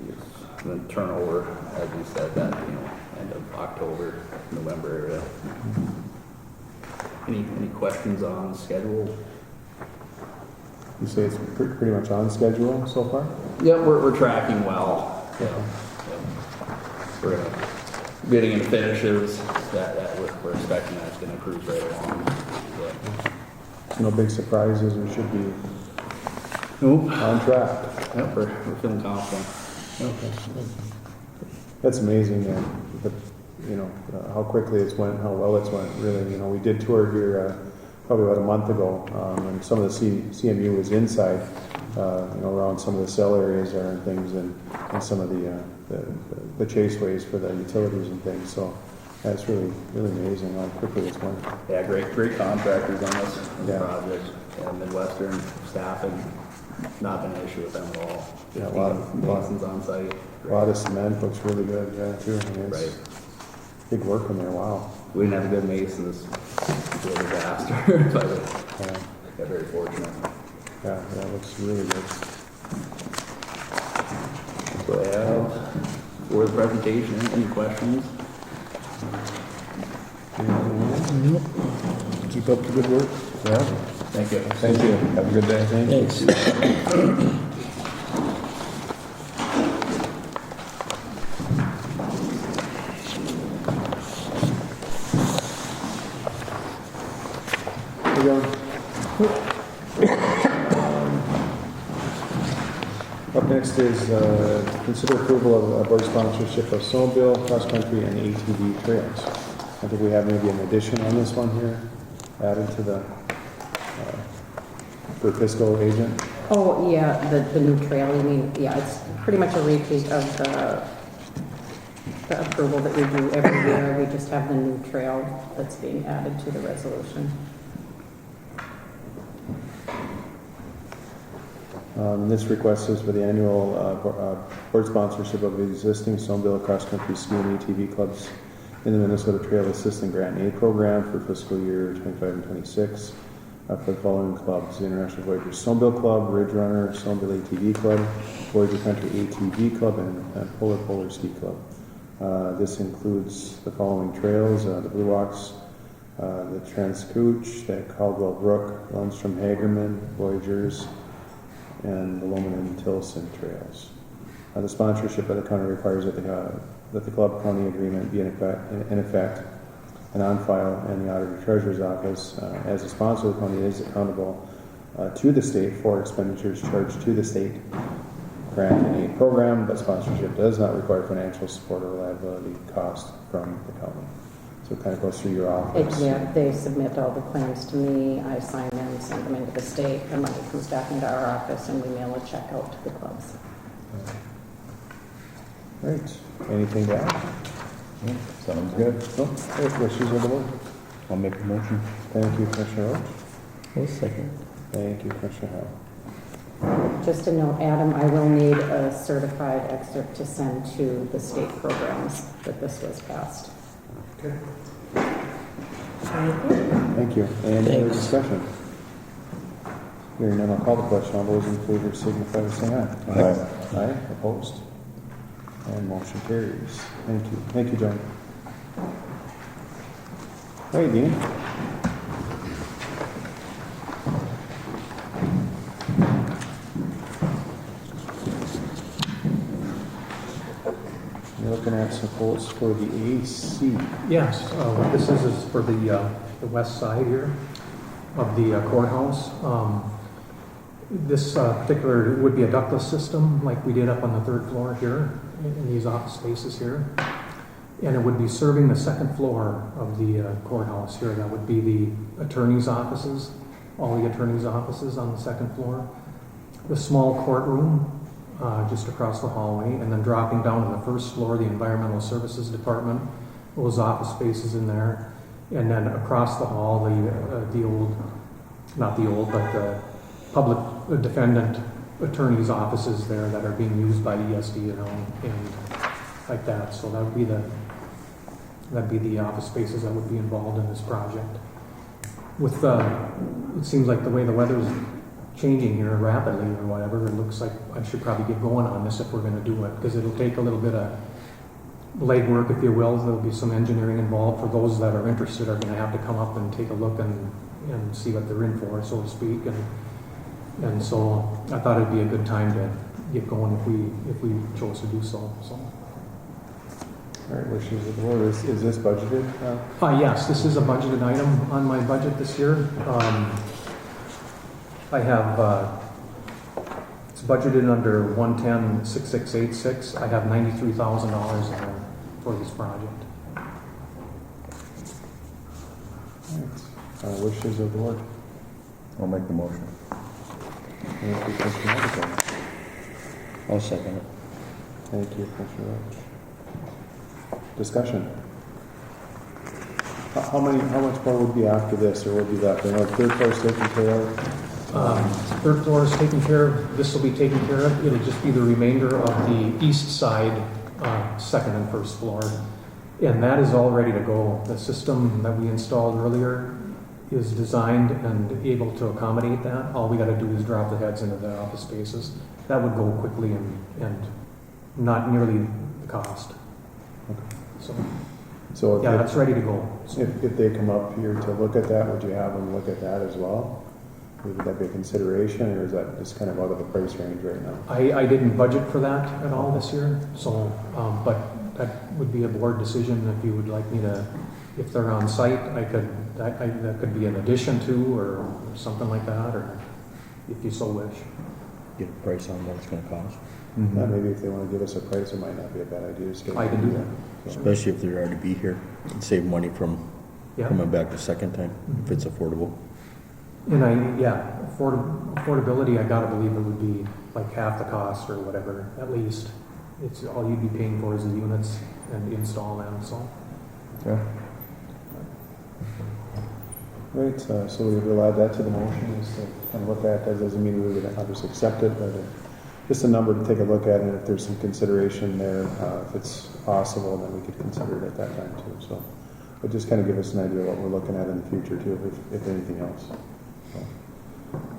K: Yes. And then turnover, as we said, that end of October, November area. Any questions on the schedule?
A: You say it's pretty much on schedule so far?
K: Yeah, we're tracking well. Yeah. We're gonna bidding and finishes that we're expecting that's gonna cruise right along. Yeah.
A: No big surprises. We should be
K: Nope.
A: on track.
K: Yep, we're feeling confident.
A: Okay. That's amazing, man. how quickly it's went, how well it's went, really. You know, we did tour here probably about a month ago, and some of the CMU was inside, you know, around some of the cell areas there and things, and some of the chaseways for the utilities and things. So that's really amazing how quickly it's went.
K: Yeah, great contractors on this
A: Yeah.
K: project, and Midwestern staff, and not been an issue with them at all.
A: Yeah, a lot of-
K: Masons on site.
A: A lot of cement looks really good, yeah, too. I mean, it's
K: Right.
A: big work in there, wow.
K: We didn't have a good masons, it's a disaster, but
A: Yeah,
K: yeah, very fortunate.
A: yeah, it looks really good.
K: So I have for the presentation, any questions?
A: Keep up the good work.
I: Yeah,
K: Thank you.
I: thank you. Have a good day.
C: Thanks.
A: Hey, John. Up next is consider approval of board sponsorship of snowmobile, cross-country, and ATV trails. I think we have maybe an addition on this one here, added to the, for fiscal agent.
L: Oh, yeah, the new trail, you mean, yeah, it's pretty much a repeat of the approval that we do every year. We just have the new trail that's being added to the resolution.
A: This request is for the annual board sponsorship of the existing snowmobile, cross-country, ski, and ATV clubs in the Minnesota Trail Assistant Grant and Aid Program for fiscal year 25 and 26 for the following clubs: the International Voyagers Snowmobile Club, Ridge Runner Snowmobile ATV Club, Voyager Country ATV Club, and Polar Ski Club. This includes the following trails: the Blue Walks, the Transkooch, the Caldwell Brook, Lundstrom Hagerman, Voyagers, and the Loman and Tilson trails. The sponsorship of the county requires that the club county agreement be in effect and on file in the Auditor Treasurer's Office. As a sponsor, the county is accountable to the state for expenditures charged to the state grant and aid program, but sponsorship does not require financial support or liability cost from the county. So it kind of goes through your office.
L: Yeah, they submit all the claims to me, I sign them, send them into the state, the money comes back into our office, and we mail a check out to the clubs.
A: Great. Anything to add?
I: Yeah, sounds good.
A: No? Great. Wishes of the board.
C: I'll make a motion.
A: Thank you, Commissioner Roach.
C: I'll second.
A: Thank you, Commissioner Howell.
L: Just a note, Adam, I will need a certified excerpt to send to the state programs that this was passed.
H: Okay.
A: Thank you. Any other
C: Thanks.
A: discussion? Hearing none, I'll call the question. All those in favor signify by saying aye.
I: Aye.
A: Aye, opposed? And motion carries. Thank you. Thank you, John. Hey, Dean. You're looking at some quotes for the AC.
M: Yes, what this is for the west side here of the courthouse. This particular would be a ductless system like we did up on the third floor here in these office spaces here. And it would be serving the second floor of the courthouse here. That would be the attorney's offices, all the attorney's offices on the second floor. The small courtroom just across the hallway, and then dropping down to the first floor, the environmental services department, those office spaces in there. And then across the hall, the old, not the old, but the public defendant attorney's offices there that are being used by the ESD, you know, and like that. So that'd be the office spaces that would be involved in this project. With it seems like the way the weather's changing here rapidly or whatever, it looks like I should probably get going on this if we're going to do it, because it'll take a little bit of legwork, if you will. There'll be some engineering involved. For those that are interested are going to have to come up and take a look and see what they're in for, so to speak. And so I thought it'd be a good time to get going if we chose to do so.
A: All right, wishes of the board. Is this budgeted?
M: Yes, this is a budgeted item on my budget this year. I have, it's budgeted under 110-6686. I have $93,000 in there for this project.
A: Wishes of the board.
I: I'll make the motion.
A: Thank you, Commissioner McIntyre.
C: I'll second it.
A: Thank you, Commissioner Roach. Discussion. How much more would be after this, or would be left? I know third floor is taken care of.
M: Third floor is taken care of, this will be taken care of, it'll just be the remainder of the east side, second and first floor. And that is all ready to go. The system that we installed earlier is designed and able to accommodate that. All we gotta do is drop the heads into the office spaces. That would go quickly and not nearly the cost.
A: So
M: Yeah, that's ready to go.
A: if they come up here to look at that, would you have them look at that as well? Would that be a consideration, or is that just kind of out of the price range right now?
M: I didn't budget for that at all this year, so, but that would be a board decision if you would like me to, if they're on site, that could be an addition to, or something like that, or if you so wish.
C: Get a price on what it's gonna cost.
A: Yeah, maybe if they want to give us a price, it might not be a bad idea. Just get
M: I can do that.
C: Especially if they're already be here. It'd save money from
M: Yeah.
C: coming back the second time, if it's affordable.
M: And affordability, I gotta believe it would be like half the cost or whatever, at least. It's all you'd be paying for is the units and install them, so.
A: Yeah. Right, so we will add that to the motion, is to kind of look at that. Doesn't mean we would obviously accept it, but just a number to take a look at, and if there's some consideration there, if it's possible, then we could consider it at that time too. So, but just kind of give us an idea of what we're looking at in the future too, if anything else. So,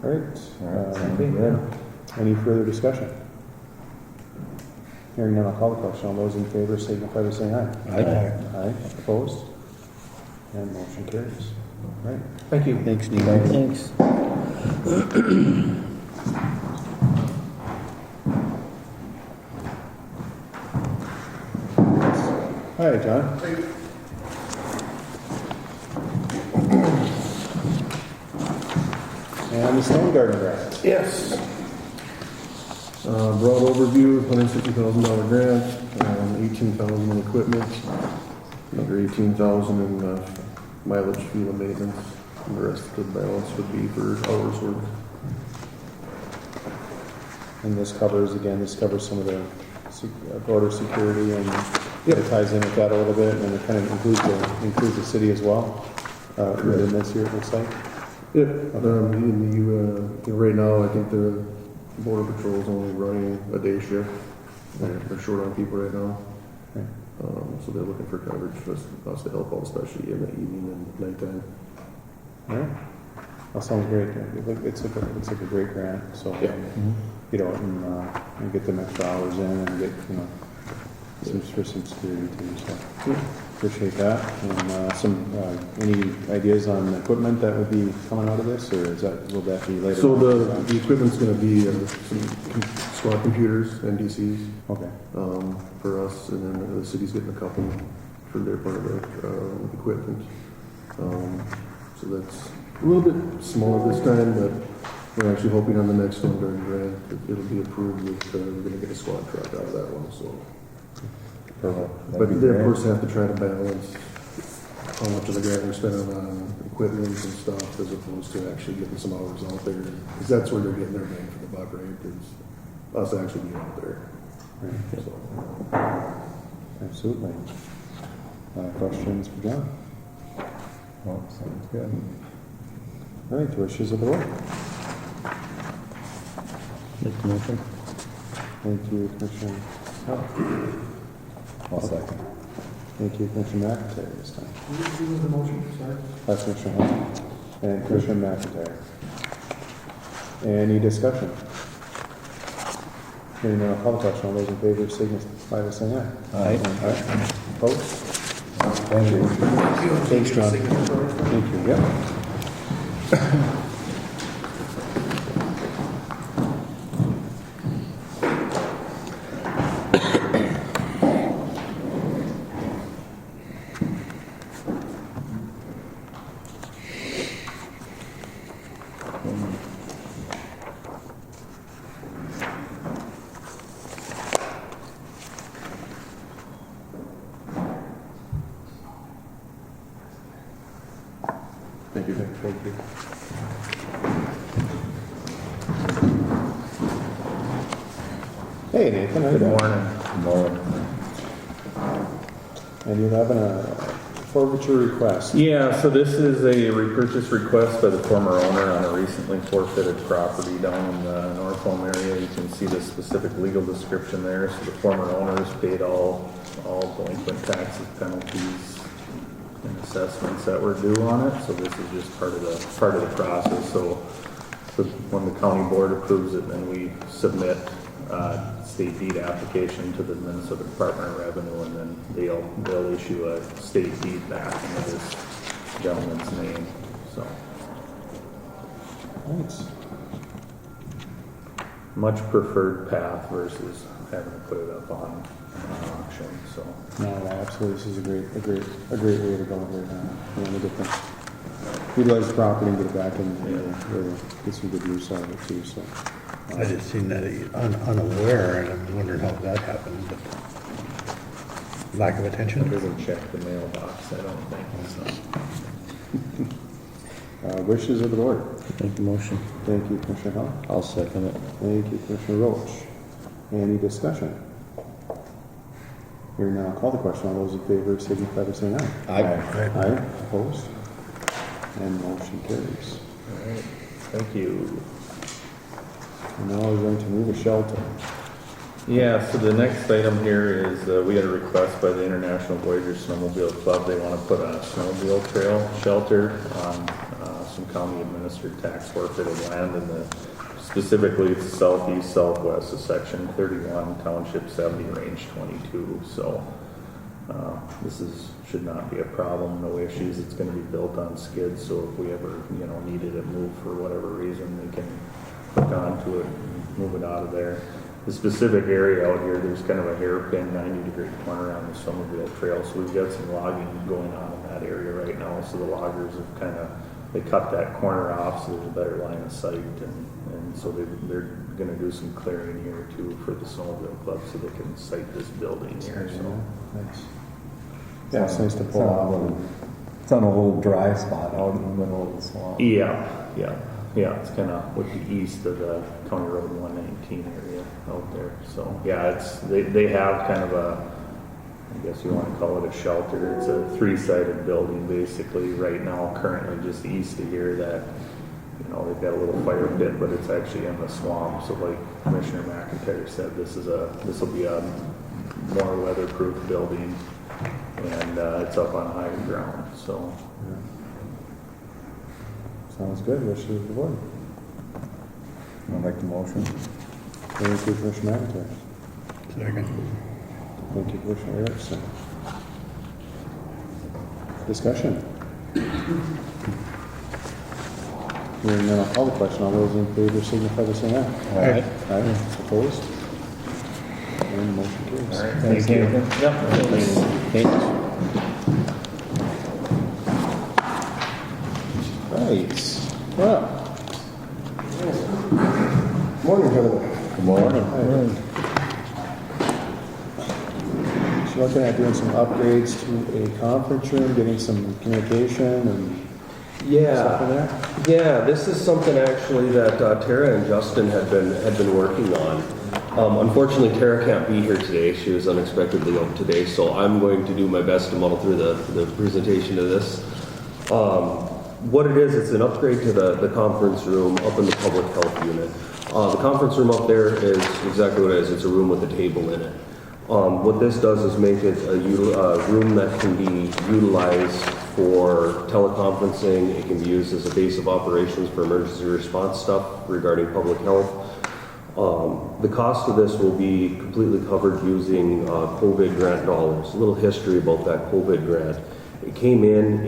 A: all right. Any further discussion? Hearing none, I'll call the question. All those in favor signify by saying aye.
C: Aye.
A: Aye. Opposed? And motion carries. All right.
M: Thank you.
C: Thanks, Steve.
G: Thanks.
A: Hi, John. And the Stone Garden grant.
N: Yes. Broad overview, $150,000 grant, $18,000 in equipment, another $18,000 in mileage, fuel, and maintenance, and the rest of the balance would be for hours work.
A: And this covers some of the border security, and it ties in with that a little bit, and it kind of includes the city as well, within this year, it looks like.
N: Yep, right now, I think the border patrol is only running a day shift. They're short on people right now.
A: Okay.
N: So they're looking for coverage for us to help out, especially in the evening and nighttime.
A: All right. That sounds great. It's like a great grant, so,
N: Yeah.
A: And get them extra hours in and get, some security too, so. Appreciate that. And any ideas on equipment that would be coming out of this, or will that be later?
N: So
A: on?
N: the equipment's gonna be some squad computers, NDCs,
A: Okay.
N: for us, and then the city's getting a couple for their part of their equipment. So that's a little bit smaller this time, but we're actually hoping on the next one during grant that it'll be approved with, we're gonna get a squad truck out of that one, so. But they of course have to try to balance how much of the grant we're spending on equipment and stuff as opposed to actually getting some hours out there. Because that's where they're getting their bang for the buck, right? Is us actually being out there.
A: Right.
N: So.
A: Absolutely. Questions for John?
I: Oh, sounds good.
A: All right, wishes of the board.
C: Make the motion.
A: Thank you, Commissioner.
I: I'll second.
A: Thank you, Commissioner McIntyre this time.
F: Who was the motion, sorry?
A: That's Commissioner Hunt and Commissioner McIntyre. Any discussion? Hearing none, I'll call the question. All those in favor signify by saying aye.
C: Aye.
A: Aye. Opposed?
I: Thank you.
A: Thanks, John. Thank you, yep.
N: Thank
A: Thank you. Thank you. Hey Nathan, how you doing?
I: Good morning.
A: And you're having a forfeiture request.
I: Yeah, so this is a repurchase request by the former owner on a recently forfeited property down in the North Home area. You can see the specific legal description there. So the former owners paid all delinquent taxes, penalties, and assessments that were due on it. So this is just part of the process. So when the county board approves it, then we submit state deed application to the Minnesota Department of Revenue, and then they'll issue a state deed back into this gentleman's name. So
A: Thanks.
I: much preferred path versus having to put it up on auction. So
A: No, absolutely. This is a great way to go right now. You know, to get the utilize the property and get it back and get some good use out of it too. So.
O: I just seen that unaware, and I'm wondering how that happened, but lack of attention.
I: it doesn't check the mailbox, I don't think. So
A: Wishes of the board.
C: Make the motion.
A: Thank you, Commissioner Hall.
C: I'll second it.
A: Thank you, Commissioner Roach. Any discussion? Hearing none, I'll call the question. All those in favor signify by saying aye.
C: Aye.
A: Aye. Opposed? And motion carries.
I: all right, thank you.
A: And now we're going to move a shelter.
I: Yeah, so the next item here is we had a request by the International Voyagers Snowmobile Club. They want to put a snowmobile trail shelter on some county administered tax forfeited land in specifically it's southeast southwest of section 31, township 70, range 22. So this should not be a problem, no issues. It's going to be built on skids, so if we ever needed it moved for whatever reason, they can hook onto it and move it out of there. The specific area out here, there's kind of a hairpin 90-degree corner on the snowmobile trail, so we've got some logging going on in that area right now. So the loggers have they cut that corner off so there's a better line of sight, and so they're going to do some clearing here too for the snowmobile club so they can site this building here. So
A: Thanks. Yeah, it's nice to pull off.
N: It's on a little dry spot out in the middle of the swamp.
I: Yeah, it's kind of with the east of the County Road 119 area out there. So yeah, they have kind of I guess you want to call it a shelter. It's a 3-sided building basically right now, currently just east of here that, they've got a little fire pit, but it's actually in the swamp. So like Commissioner McIntyre said, this will be a more weatherproof building, and it's up on higher ground. So.
A: Yeah. Sounds good. Wishes of the board.
N: I'll make the motion.
A: Thank you, Commissioner McIntyre.
O: Second.
A: Thank you, Commissioner Erickson. Discussion. Hearing none, I'll call the question. All those in favor signify by saying aye.
O: Aye.
A: Aye. Opposed? And motion carries.
I: All right,
N: Thanks,
I: thank you.
N: Nathan.
C: Thanks.
A: Right. Well. Morning, gentlemen.
N: Good morning.
A: So looking at doing some upgrades to a conference room, getting some communication and stuff in there?
E: Yeah, this is something actually that Tara and Justin had been working on. Unfortunately, Tara can't be here today. She was unexpectedly out today, so I'm going to do my best to muddle through the presentation of this. What it is, it's an upgrade to the conference room up in the public health unit. The conference room up there is exactly what it is. It's a room with a table in it. What this does is make it a room that can be utilized for teleconferencing. It can be used as a base of operations for emergency response stuff regarding public health. The cost of this will be completely covered using COVID grant dollars. A little history about that COVID grant. It came in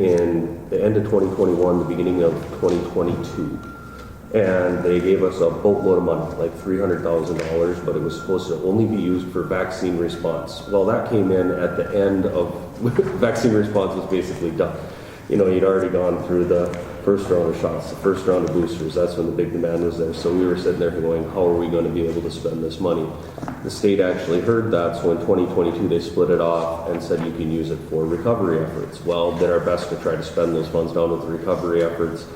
E: the end of 2021, the beginning of 2022. And they gave us a boatload of money, like $300,000, but it was supposed to only be used for vaccine response. Well, that came in at the end of, vaccine response was basically done. you'd already gone through the first round of shots, the first round of boosters. That's when the big demand was there. So we were sitting there going, how are we going to be able to spend this money? The state actually heard that, so in 2022 they split it off and said you can use it for recovery efforts. Well, did our best to try to spend those funds down with the recovery efforts,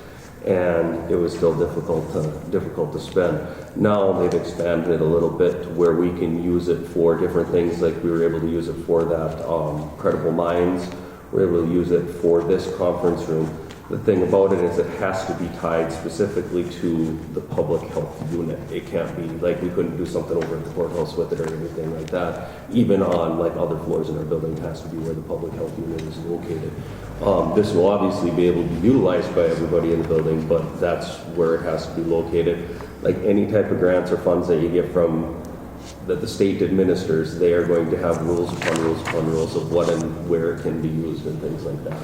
E: and it was still difficult to spend. Now they've expanded it a little bit to where we can use it for different things, like we were able to use it for that Credible Minds. We're able to use it for this conference room. The thing about it is it has to be tied specifically to the public health unit. It can't be, like, we couldn't do something over at the courthouse with it or anything like that. Even on, like, other floors in our building, it has to be where the public health unit is located. This will obviously be able to be utilized by everybody in the building, but that's where it has to be located. Like any type of grants or funds that you get from that the state administers, they are going to have rules upon rules upon rules of what and where it can be used and things like that.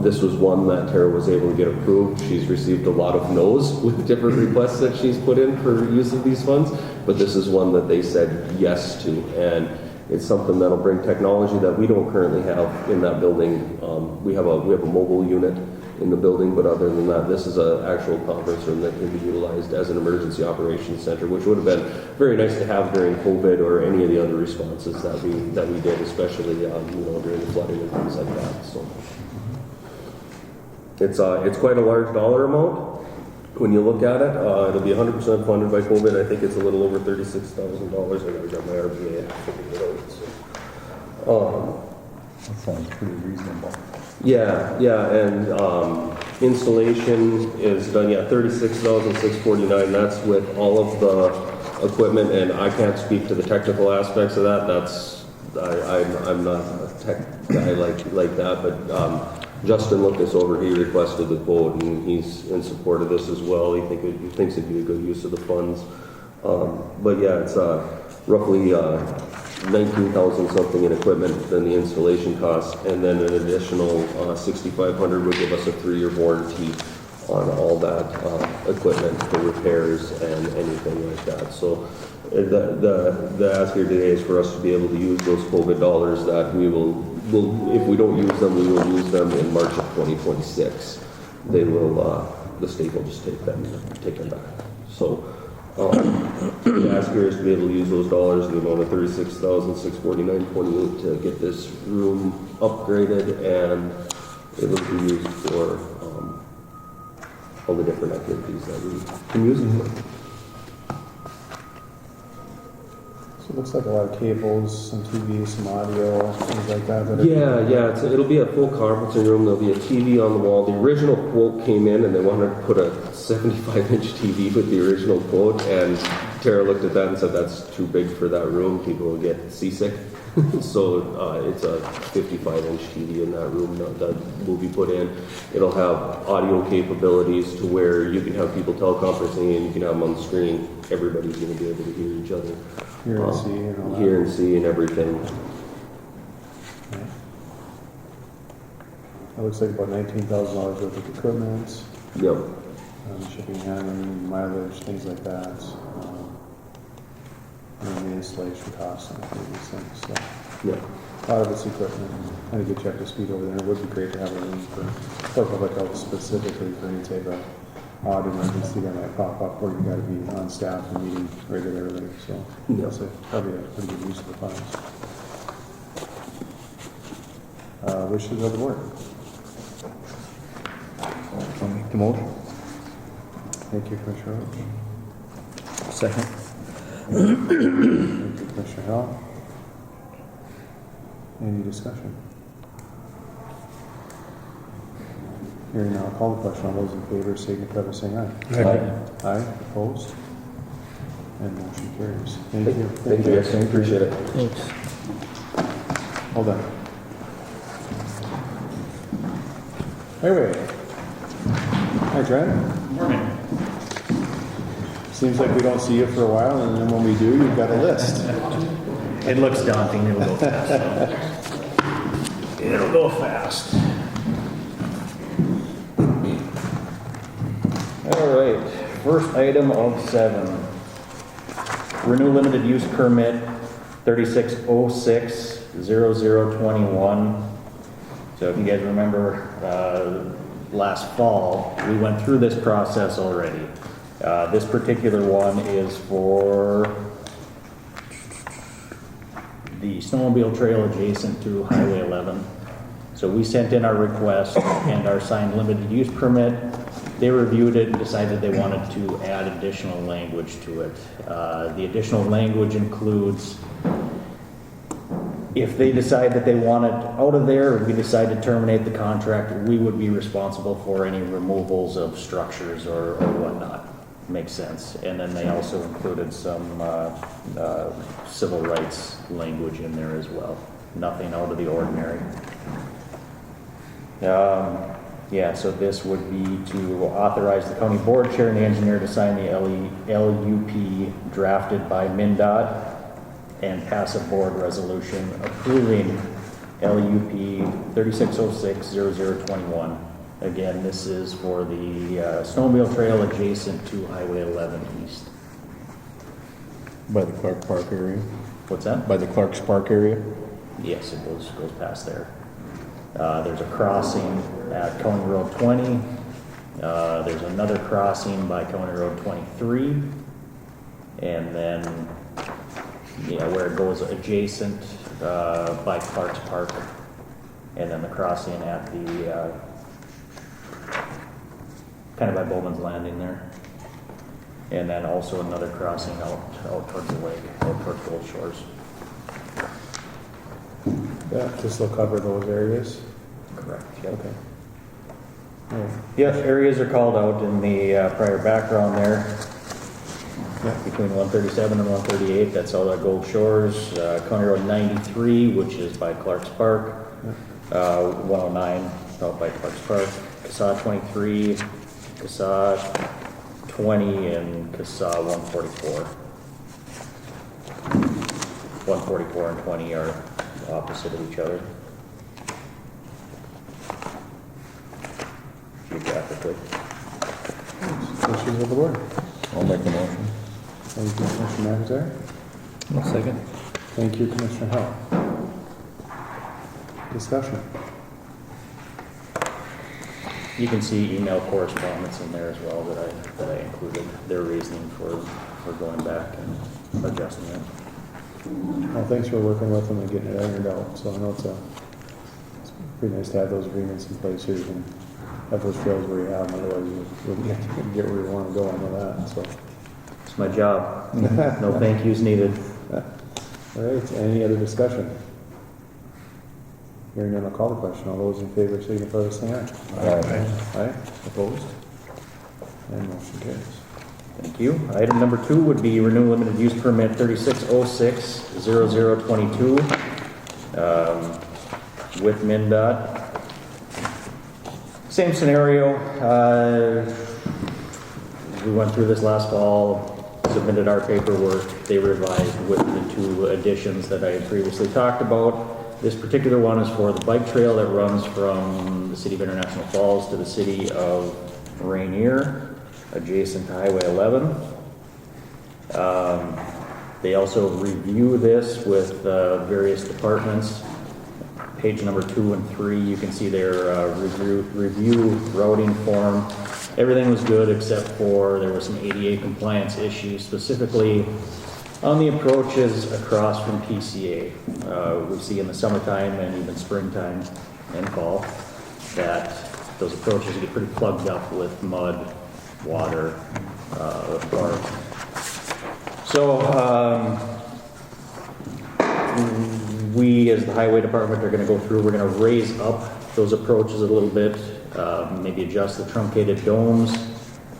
E: This was one that Tara was able to get approved. She's received a lot of no's with different requests that she's put in for use of these funds, but this is one that they said yes to, and it's something that'll bring technology that we don't currently have in that building. We have a mobile unit in the building, but other than that, this is an actual conference room that can be utilized as an emergency operations center, which would have been very nice to have during COVID or any of the other responses that we did, especially during the flooding and things like that. So it's quite a large dollar amount. When you look at it, it'll be 100% funded by COVID. I think it's a little over $36,000. I gotta grab my RBA. I figured it out. So,
C: That sounds pretty reasonable.
E: Yeah, and installation is done, $36,649. That's with all of the equipment, and I can't speak to the technical aspects of that. I'm not a tech guy like that, but Justin looked this over. He requested the quote, and he's in support of this as well. He thinks it'd be a good use of the funds. But yeah, it's roughly 19,000 something in equipment, then the installation costs, and then an additional 6,500 would give us a 3-year warranty on all that equipment for repairs and anything like that. So the ask here today is for us to be able to use those COVID dollars that we will if we don't use them, we will use them in March of 2026. They will, the state will just take them back. So the ask here is to be able to use those dollars in the amount of $36,649.28 to get this room upgraded and able to be used for all the different activities that we can use it for.
A: So it looks like a lot of cables, some TV, some audio, things like that.
E: Yeah. It'll be a full conferencing room. There'll be a TV on the wall. The original quote came in, and they wanted to put a 75-inch TV with the original quote, and Tara looked at that and said that's too big for that room. People will get seasick. So it's a 55-inch TV in that room that will be put in. It'll have audio capabilities to where you can have people teleconferencing and you can have them on the screen. Everybody's going to be able to hear each other.
A: Hear and see and all that.
E: Hear and see and everything.
A: Yeah. It looks like about $19,000 worth of equipment.
E: Yep.
A: Shipping, handling, mileage, things like that. And the installation costs and these things. So
E: Yeah.
A: a lot of it's equipment. And to get you up to speed over there. It would be great to have a room for public health specifically for any type of odd emergency that might pop up where you got to be on staff and meeting regularly. So that's probably a pretty good use of the funds. Wishes of the board.
C: I'll make the motion.
A: Thank you, Commissioner Roach.
C: Second.
A: Thank you, Commissioner Hall. Any discussion? Hearing now, I'll call the question. All those in favor signify by saying aye.
C: Aye.
A: Aye, opposed? And motion carries. Thank you.
E: Thank you, guys. Appreciate it.
C: Thanks.
A: Hold on. Anyway. Hi, Trent.
P: Morning.
A: Seems like we don't see you for a while, and then when we do, you've got a list.
P: It looks daunting. It'll go fast. It'll go fast. All right. First item of 7. Renew limited use permit 3606-0021 So if you guys remember, last fall, we went through this process already. This particular one is for the snowmobile trail adjacent to Highway 11. So we sent in our request and our signed limited use permit. They reviewed it and decided they wanted to add additional language to it. The additional language includes, if they decide that they want it out of there, or we decide to terminate the contract, we would be responsible for any removals of structures or whatnot. Makes sense. And then they also included some civil rights language in there as well. Nothing out of the ordinary. Yeah, so this would be to authorize the county board chair and the engineer to sign the LUP drafted by MnDOT and pass a board resolution approving LUP 3606-0021. Again, this is for the snowmobile trail adjacent to Highway 11 East.
C: By the Clark Park area?
P: What's that?
C: By the Clark's Park area?
P: Yes, it goes past there. There's a crossing at County Road 20. There's another crossing by County Road 23. And then, where it goes adjacent by Clark's Park. And then the crossing at the, kind of by Bowman's Landing there. And then also another crossing out towards the lake, out towards Gold Shores.
A: Yeah, this will cover those areas?
P: Correct, yep.
A: Okay.
P: Yes, areas are called out in the prior background there. Between 137 and 138, that's all that Gold Shores. County Road 93, which is by Clark's Park. 109, out by Clark's Park. CASA 23, CASA 20, and CASA 144. 144 and 20 are opposite of each other. Geographically.
A: Questions of the board?
C: I'll make the motion.
A: Thank you, Commissioner McIntyre.
C: I'll second.
A: Thank you, Commissioner Howell. Discussion.
P: You can see email correspondence in there as well that I included their reasoning for going back and adjusting it.
A: Well, thanks for working with them and getting it ironed out. So I know it's pretty nice to have those agreements in place so you can have those trails where you have them. Otherwise, you wouldn't get where you want to go. I know that. So
P: it's my job. No thank yous needed.
A: All right. Any other discussion? Hearing none, I'll call the question. All those in favor signify by saying aye.
C: Aye.
A: Aye. Opposed? And motion carries.
P: Thank you. Item number 2 would be renew limited use permit 3606-0022 with MnDOT. Same scenario. We went through this last fall, submitted our paperwork. They revised with the 2 additions that I had previously talked about. This particular one is for the bike trail that runs from the city of International Falls to the city of Rainier, adjacent to Highway 11. They also review this with various departments. Page number 2 and 3, you can see their review routing form. Everything was good except for there were some ADA compliance issues, specifically on the approaches across from PCA. We see in the summertime and even springtime and fall that those approaches get pretty plugged up with mud, water, bark. So we as the highway department are going to go through, we're going to raise up those approaches a little bit, maybe adjust the truncated domes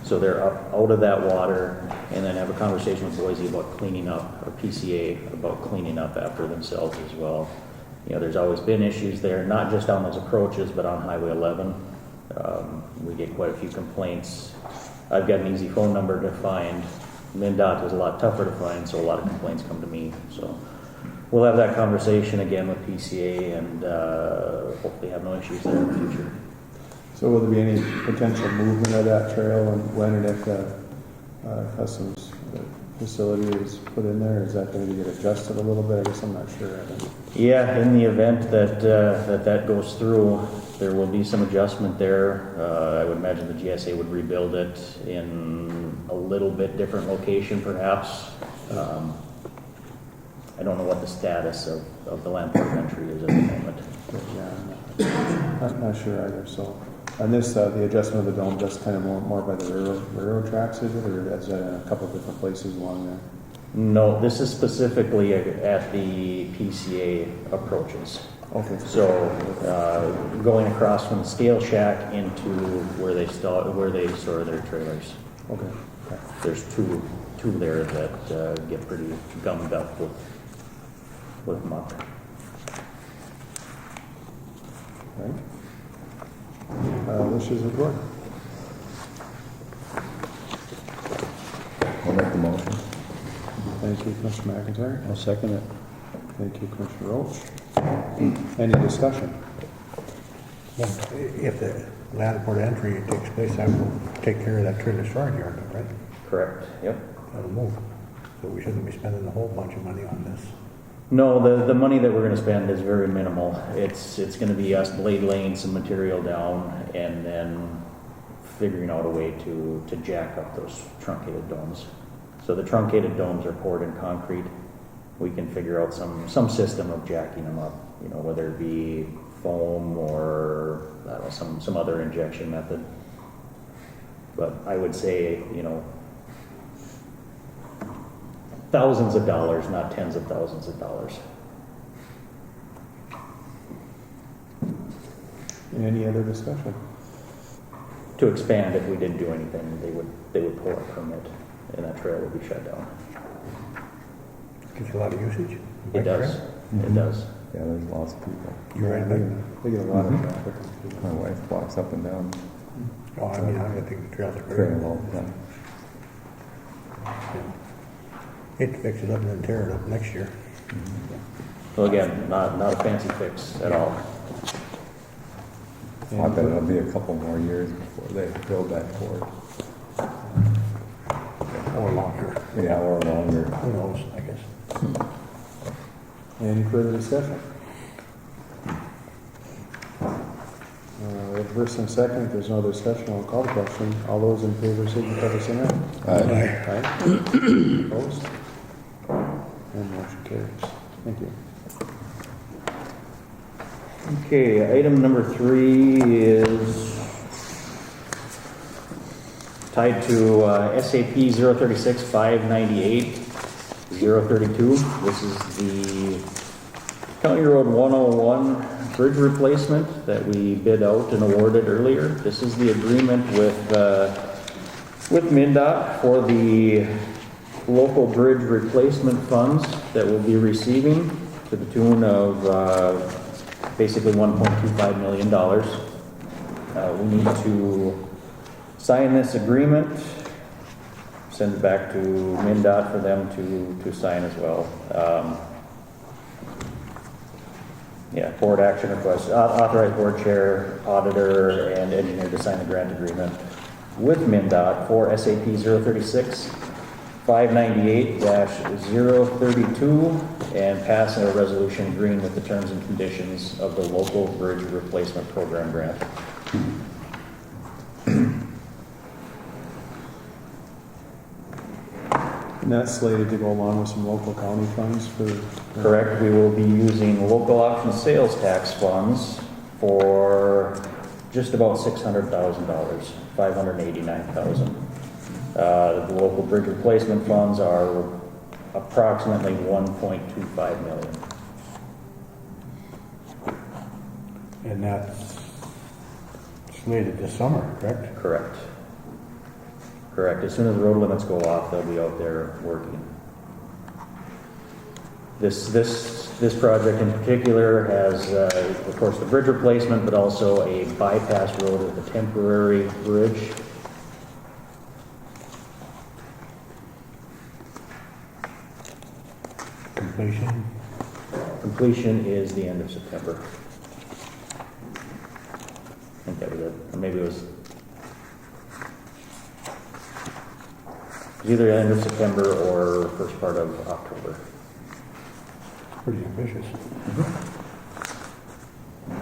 P: so they're up out of that water, and then have a conversation with Boise about cleaning up, or PCA about cleaning up after themselves as well. You know, there's always been issues there, not just on those approaches, but on Highway 11. We get quite a few complaints. I've got an easy phone number to find. MnDOT was a lot tougher to find, so a lot of complaints come to me. So we'll have that conversation again with PCA and hopefully have no issues there in the future.
A: So will there be any potential movement of that trail and when and if customs facility is put in there? Is that going to get adjusted a little bit? I guess I'm not sure.
P: Yeah, in the event that, that goes through, there will be some adjustment there. I would imagine the GSA would rebuild it in a little bit different location perhaps. I don't know what the status of the land port of entry is at the moment.
A: Yeah, I'm not sure either. So, on this, the adjustment of the dome, that's kind of more by the railroad tracks, is it, or is that in a couple of different places along there?
P: No, this is specifically at the PCA approaches.
A: Okay.
P: So, going across from the scale shack into where they store their trailers.
A: Okay.
P: There's two there that get pretty gummed up with muck.
A: Right. Wishes of the board.
C: I'll make the motion.
A: Thank you, Commissioner McIntyre.
C: I'll second it.
A: Thank you, Commissioner Roach. Any discussion?
O: Well, if the land port entry takes place, that will take care of that trailer storage yard, right?
P: Correct, yep.
O: That'll move. So we shouldn't be spending a whole bunch of money on this.
P: No, the money that we're gonna spend is very minimal. It's gonna be us blade laying some material down and then figuring out a way to jack up those truncated domes. So the truncated domes are poured in concrete. We can figure out some system of jacking them up, you know, whether it be foam or I don't know, some other injection method. But I would say, you know, thousands of dollars, not tens of thousands of dollars.
A: Any other discussion?
P: To expand, if we didn't do anything, they would pull a permit and that trail would be shut down.
O: Gives you a lot of usage.
P: It does. It does.
C: Yeah, there's lots of people.
O: You're right,
A: They get a lot of traffic.
C: My wife walks up and down
O: Oh, I mean, I think the trails are
C: trail
O: great.
C: all the time.
O: Hate to fix it up and then tear it up next year.
P: So again, not a fancy fix at all.
C: I bet it'll be a couple more years before they build that port.
O: Or longer.
C: Yeah, or longer.
O: Who knows, I guess.
A: Any further discussion? We have first and second. If there's no other discussion, I'll call the question. All those in favor, signify by saying aye. Aye. Opposed? And motion carries. Thank you.
P: Okay, item number 3 is tied to SAP 036-598-032. This is the County Road 101 bridge replacement that we bid out and awarded earlier. This is the agreement with MnDOT for the local bridge replacement funds that we'll be receiving to the tune of basically $1.25 million. We need to sign this agreement, send it back to MnDOT for them to sign as well. Board action request, authorize board chair, auditor, and engineer to sign the grant agreement with MnDOT for SAP 036-598-032 and pass a resolution agreeing with the terms and conditions of the local bridge replacement program grant.
A: And that's slated to go along with some local county funds for...
P: Correct. We will be using local option sales tax funds for just about $600,000, $589,000. The local bridge replacement funds are approximately $1.25 million.
O: And that's slated this summer, correct?
P: Correct. Correct. As soon as the road limits go off, they'll be out there working. This project in particular has, of course, the bridge replacement, but also a bypass road with a temporary bridge.
O: Completion.
P: Completion is the end of September. I think that was it. Or maybe it was It's either end of September or first part of October.
O: Pretty ambitious.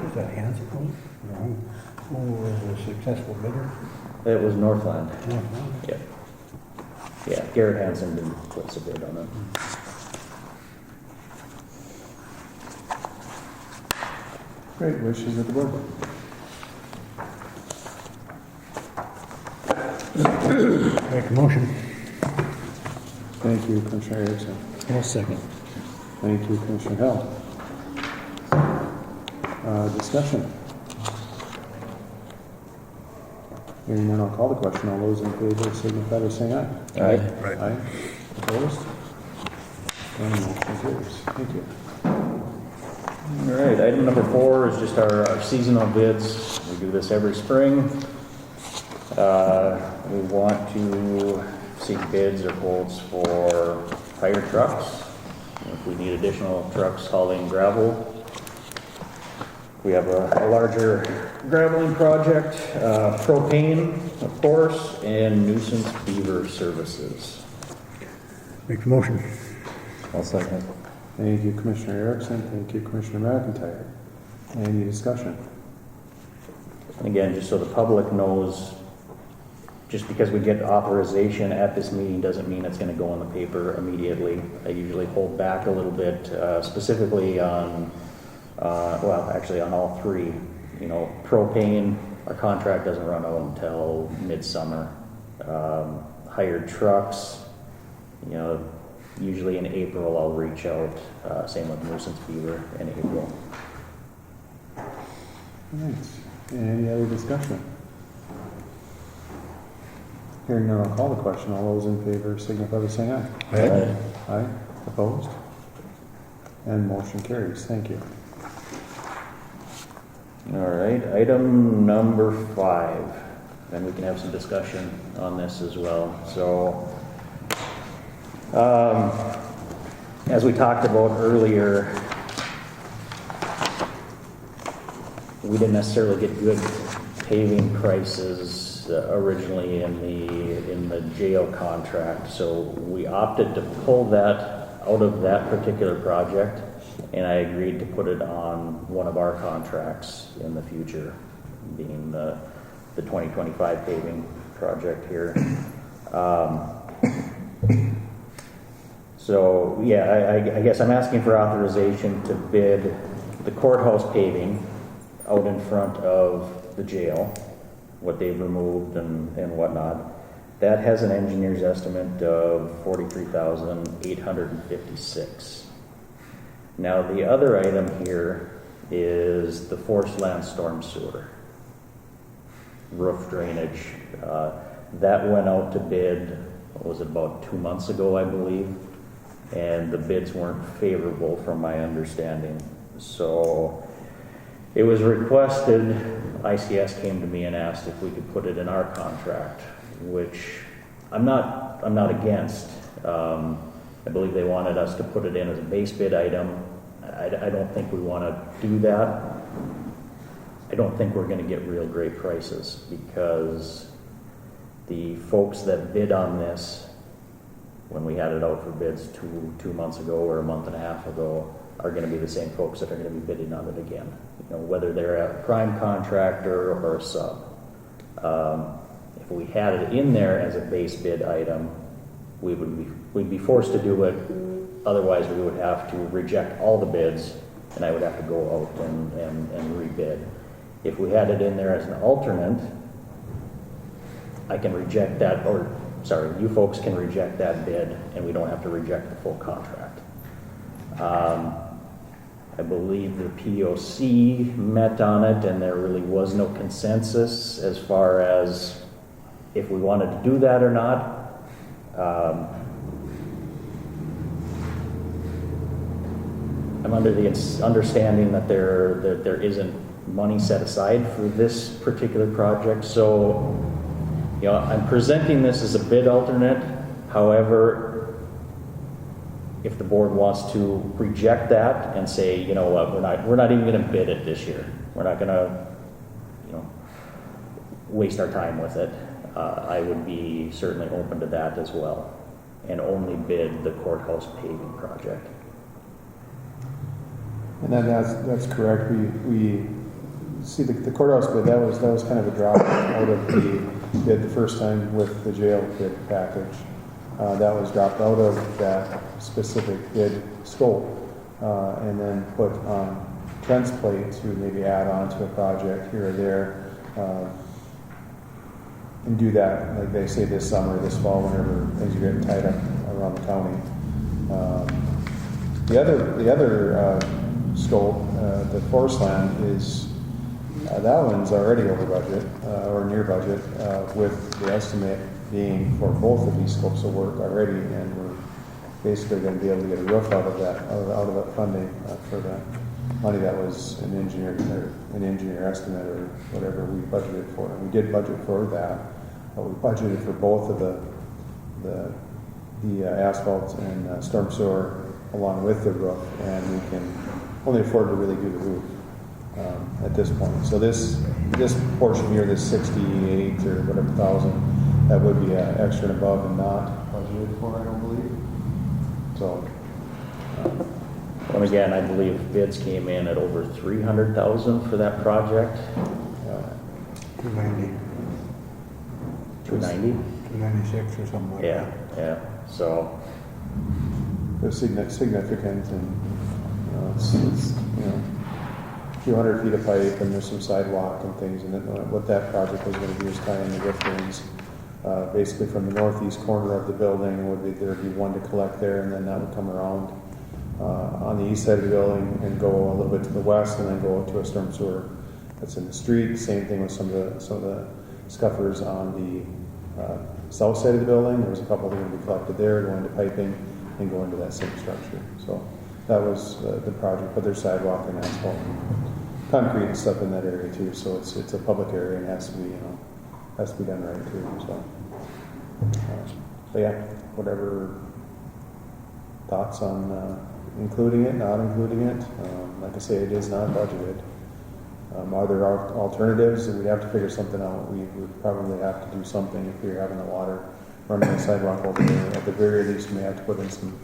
O: Is that Hanson? No. Who was a successful bidder?
P: It was Northland.
O: No.
P: Yeah. Yeah, Garrett Hansen didn't place a bid on it.
A: Great, wishes of the board.
O: Make a motion.
A: Thank you, Commissioner Erickson.
O: I'll second.
A: Thank you, Commissioner Hill. Discussion. Hearing none, I'll call the question. All those in favor signify by saying aye.
P: Aye.
O: Right.
A: Aye. Opposed? And motion carries. Thank you.
P: All right, item number 4 is just our seasonal bids. We do this every spring. We want to seek bids or quotes for fire trucks. If we need additional trucks hauling gravel. We have a larger graveling project, propane, of course, and nuisance beaver services.
O: Make the motion.
C: I'll second.
A: Thank you, Commissioner Erickson. Thank you, Commissioner McIntyre. Any discussion?
P: Again, just so the public knows, just because we get authorization at this meeting doesn't mean it's going to go in the paper immediately. I usually hold back a little bit, specifically on, well, actually on all 3. You know, propane, our contract doesn't run out until midsummer. Hired trucks, you know, usually in April I'll reach out. Same with nuisance beaver in April.
A: All right. Any other discussion? Hearing none, I'll call the question. All those in favor signify by saying aye.
O: Aye.
A: Aye. Opposed? And motion carries. Thank you.
P: All right, item number 5, and we can have some discussion on this as well. So, as we talked about earlier, we didn't necessarily get good paving prices originally in the jail contract, so we opted to pull that out of that particular project. And I agreed to put it on one of our contracts in the future, being the 2025 paving project here. So, yeah, I guess I'm asking for authorization to bid the courthouse paving out in front of the jail, what they've removed and whatnot. That has an engineer's estimate of $43,856. Now, the other item here is the forced land storm sewer, roof drainage. That went out to bid, what was it, about 2 months ago, I believe, and the bids weren't favorable from my understanding. So it was requested, ICS came to me and asked if we could put it in our contract, which I'm not against. I believe they wanted us to put it in as a base bid item. I don't think we want to do that. I don't think we're going to get real great prices because the folks that bid on this, when we had it out for bids two months ago or a month and a half ago, are going to be the same folks that are going to be bidding on it again. You know, whether they're a prime contractor or a sub. If we had it in there as a base bid item, we'd be forced to do it. Otherwise, we would have to reject all the bids, and I would have to go out and rebid. If we had it in there as an alternate, I can reject that, or sorry, you folks can reject that bid, and we don't have to reject the full contract. I believe the POC met on it, and there really was no consensus as far as if we wanted to do that or not. I'm under the understanding that there isn't money set aside for this particular project, so you know, I'm presenting this as a bid alternate. However, if the board wants to reject that and say, you know what, we're not even going to bid it this year. We're not going to, you know, waste our time with it. I would be certainly open to that as well, and only bid the courthouse paving project.
A: And then that's correct. We see the courthouse bid, that was kind of a drop out of the bid the first time with the jail bid package. That was dropped out of that specific bid scope, and then put on Trent's plate to maybe add on to a project here or there, and do that, like they say, this summer, this fall, whenever things are getting tied up around the county. The other scope, the forest land, is that one's already over budget or near budget, with the estimate being for both of these scopes of work already, and we're basically going to be able to get a roof out of that funding for the money that was an engineer estimate or whatever we budgeted for. And we did budget for that, but we budgeted for both of the asphalt and storm sewer along with the roof, and we can only afford to really do the roof at this point. So this portion here, this 68 or whatever thousand, that would be extra and above and not budgeted for, I don't believe. So.
P: And again, I believe bids came in at over 300,000 for that project.
O: 290,
P: 290?
O: 296 or something like that.
P: Yeah. So
A: It's significant, and it's a few hundred feet of pipe, and there's some sidewalk and things, and what that project was going to do is tie in the roof drains, basically from the northeast corner of the building. There'd be one to collect there, and then that would come around on the east side of the building and go a little bit to the west, and then go to a storm sewer that's in the street. Same thing with some of the scuffers on the south side of the building. There was a couple that were going to be collected there, go into piping, and go into that same structure. So that was the project. But there's sidewalk and asphalt and concrete and stuff in that area too. So it's a public area and has to be done right too. So yeah, whatever thoughts on including it, not including it. Like I say, it is not budgeted. Are there alternatives? We'd have to figure something out. We would probably have to do something if we were having the water running the sidewalk over there. At the very least, we may have to put in some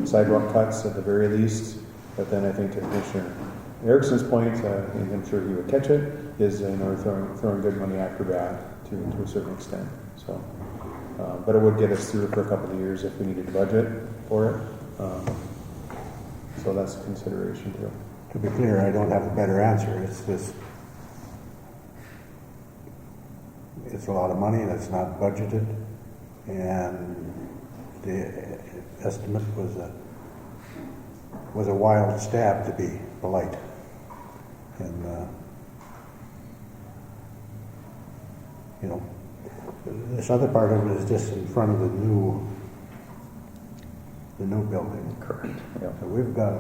A: sidewalk cuts at the very least. But then I think to Commissioner Erickson's point, and I'm sure he would catch it, is we're throwing good money after bad to a certain extent. So, but it would get us through for a couple of years if we needed to budget for it. So that's a consideration too.
O: To be clear, I don't have a better answer. It's just, it's a lot of money that's not budgeted, and the estimate was a wild stab, to be polite. And this other part of it is just in front of the new building.
P: correct. Yeah.
O: So we've got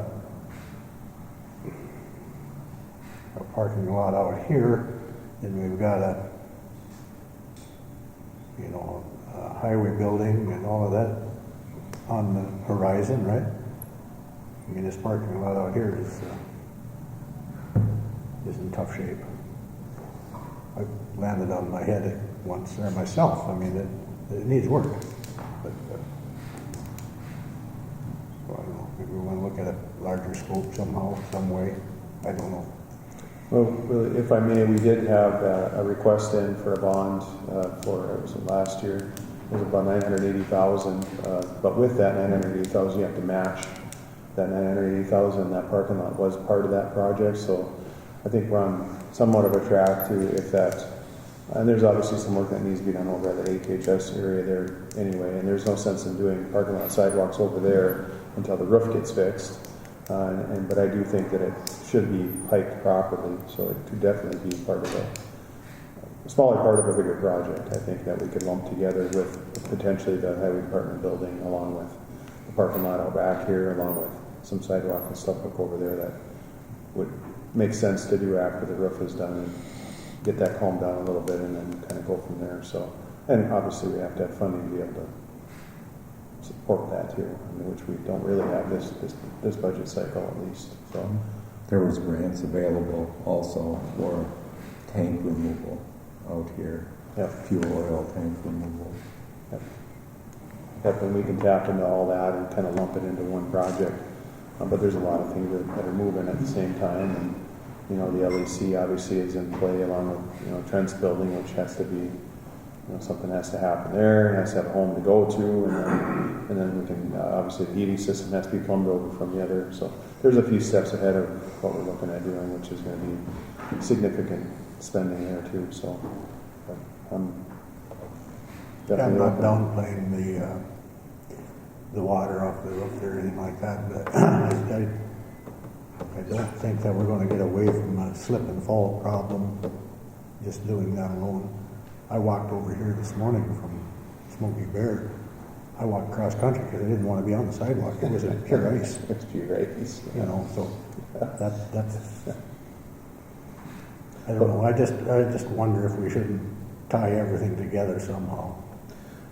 O: a parking lot out here, and we've got a highway building and all of that on the horizon, right? I mean, this parking lot out here is in tough shape. I landed on my head once there myself. I mean, it needs work. But so I don't know. Maybe we want to look at a larger scope somehow, some way. I don't know.
A: Well, if I may, we did have a request in for a bond it was last year. It was about $980,000. But with that $980,000, you have to match that $980,000. That parking lot was part of that project. So I think we're on somewhat of a track to, if that, and there's obviously some work that needs to be done over at the HHS area there anyway. And there's no sense in doing parking lot sidewalks over there until the roof gets fixed. But I do think that it should be piped properly, so it could definitely be part of a smaller part of a bigger project. I think that we could lump together with potentially the highway department building, along with the parking lot out back here, along with some sidewalk and stuff up over there that would make sense to do after the roof is done, and get that calmed down a little bit, and then kind of go from there. So, and obviously we have to have funding to be able to support that too, which we don't really have this budget cycle at least. So
B: There was grants available also for tank removal out here.
A: Yep.
N: fuel oil tank removal.
A: Yep, and we can tap into all that and kind of lump it into one project. But there's a lot of things that are moving at the same time, and, you know, the LEC obviously is in play along with, you know, Trent's building, which has to be, you know, something has to happen there, it has to have a home to go to, and then we can, obviously the heating system has to be plumbed over from the other, so there's a few steps ahead of what we're looking at doing, which is gonna be significant spending there too, so. But I'm
O: Yeah, I'm
A: definitely
O: not
A: open.
O: downplaying the water off the roof or anything like that, but I don't think that we're gonna get away from a slip and fall problem just doing that alone. I walked over here this morning from Smoky Bear. I walked cross country because I didn't want to be on the sidewalk. It was a pure ice.
A: It's pure ice.
O: You know, so that's, I don't know, I just wonder if we shouldn't tie everything together somehow.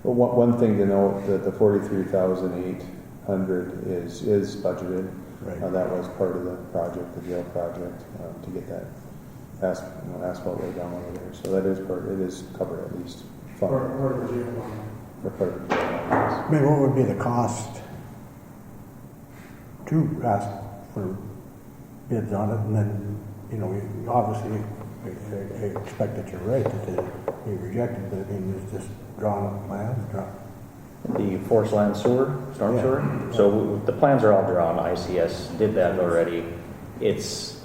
A: Well, one thing to note, that the 43,800 is budgeted.
O: Right.
A: That was part of the project, the jail project, to get that asphalt laid down over there. So that is it is covered at least.
F: Or the jail line.
A: For part of the jail line.
O: I mean, what would be the cost to ask for bids on it, and then, you know, obviously, I expect that you're right, that it'd be rejected, but I mean, it's just drawn up plans,
P: The forest land sewer, storm
O: Yeah.
P: sewer. So the plans are all drawn. ICS did that already. It's,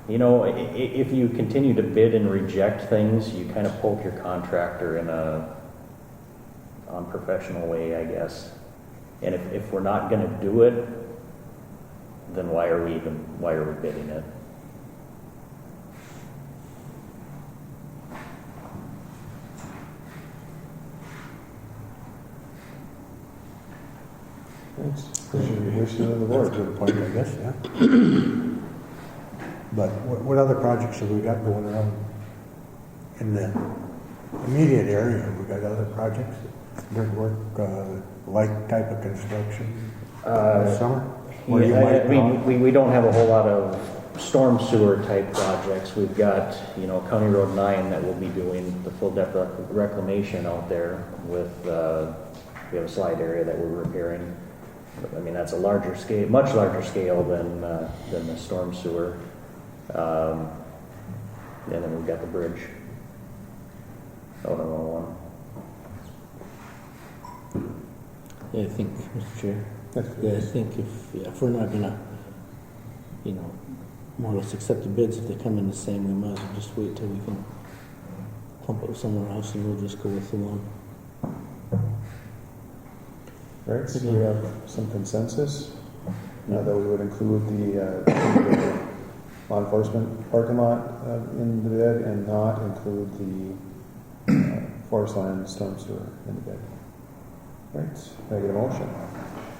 P: you know, if you continue to bid and reject things, you kind of poke your contractor in a unprofessional way, I guess. And if we're not going to do it, then why are we bidding it?
A: Thanks. Wishing of the board.
O: Good point, I guess, yeah. But what other projects have we got going around in the immediate area? Have we got other projects, dirt work, light type of construction this summer? Or you might not?
P: We don't have a whole lot of storm sewer type projects. We've got, you know, County Road 9 that we'll be doing the full depth reclamation out there with, we have a slide area that we're repairing. I mean, that's a larger scale, much larger scale than the storm sewer. And then we've got the bridge out on 101.
G: Yeah, I think, Mr. Chair, I think if we're not gonna, you know, more or less accept the bids, if they come in the same, we might as well just wait till we can pump it somewhere else and we'll just go with the one.
A: Right, so we have some consensus that we would include the law enforcement parking lot in the bid and not include the forest land storm sewer in the bid. Right, can I get a motion?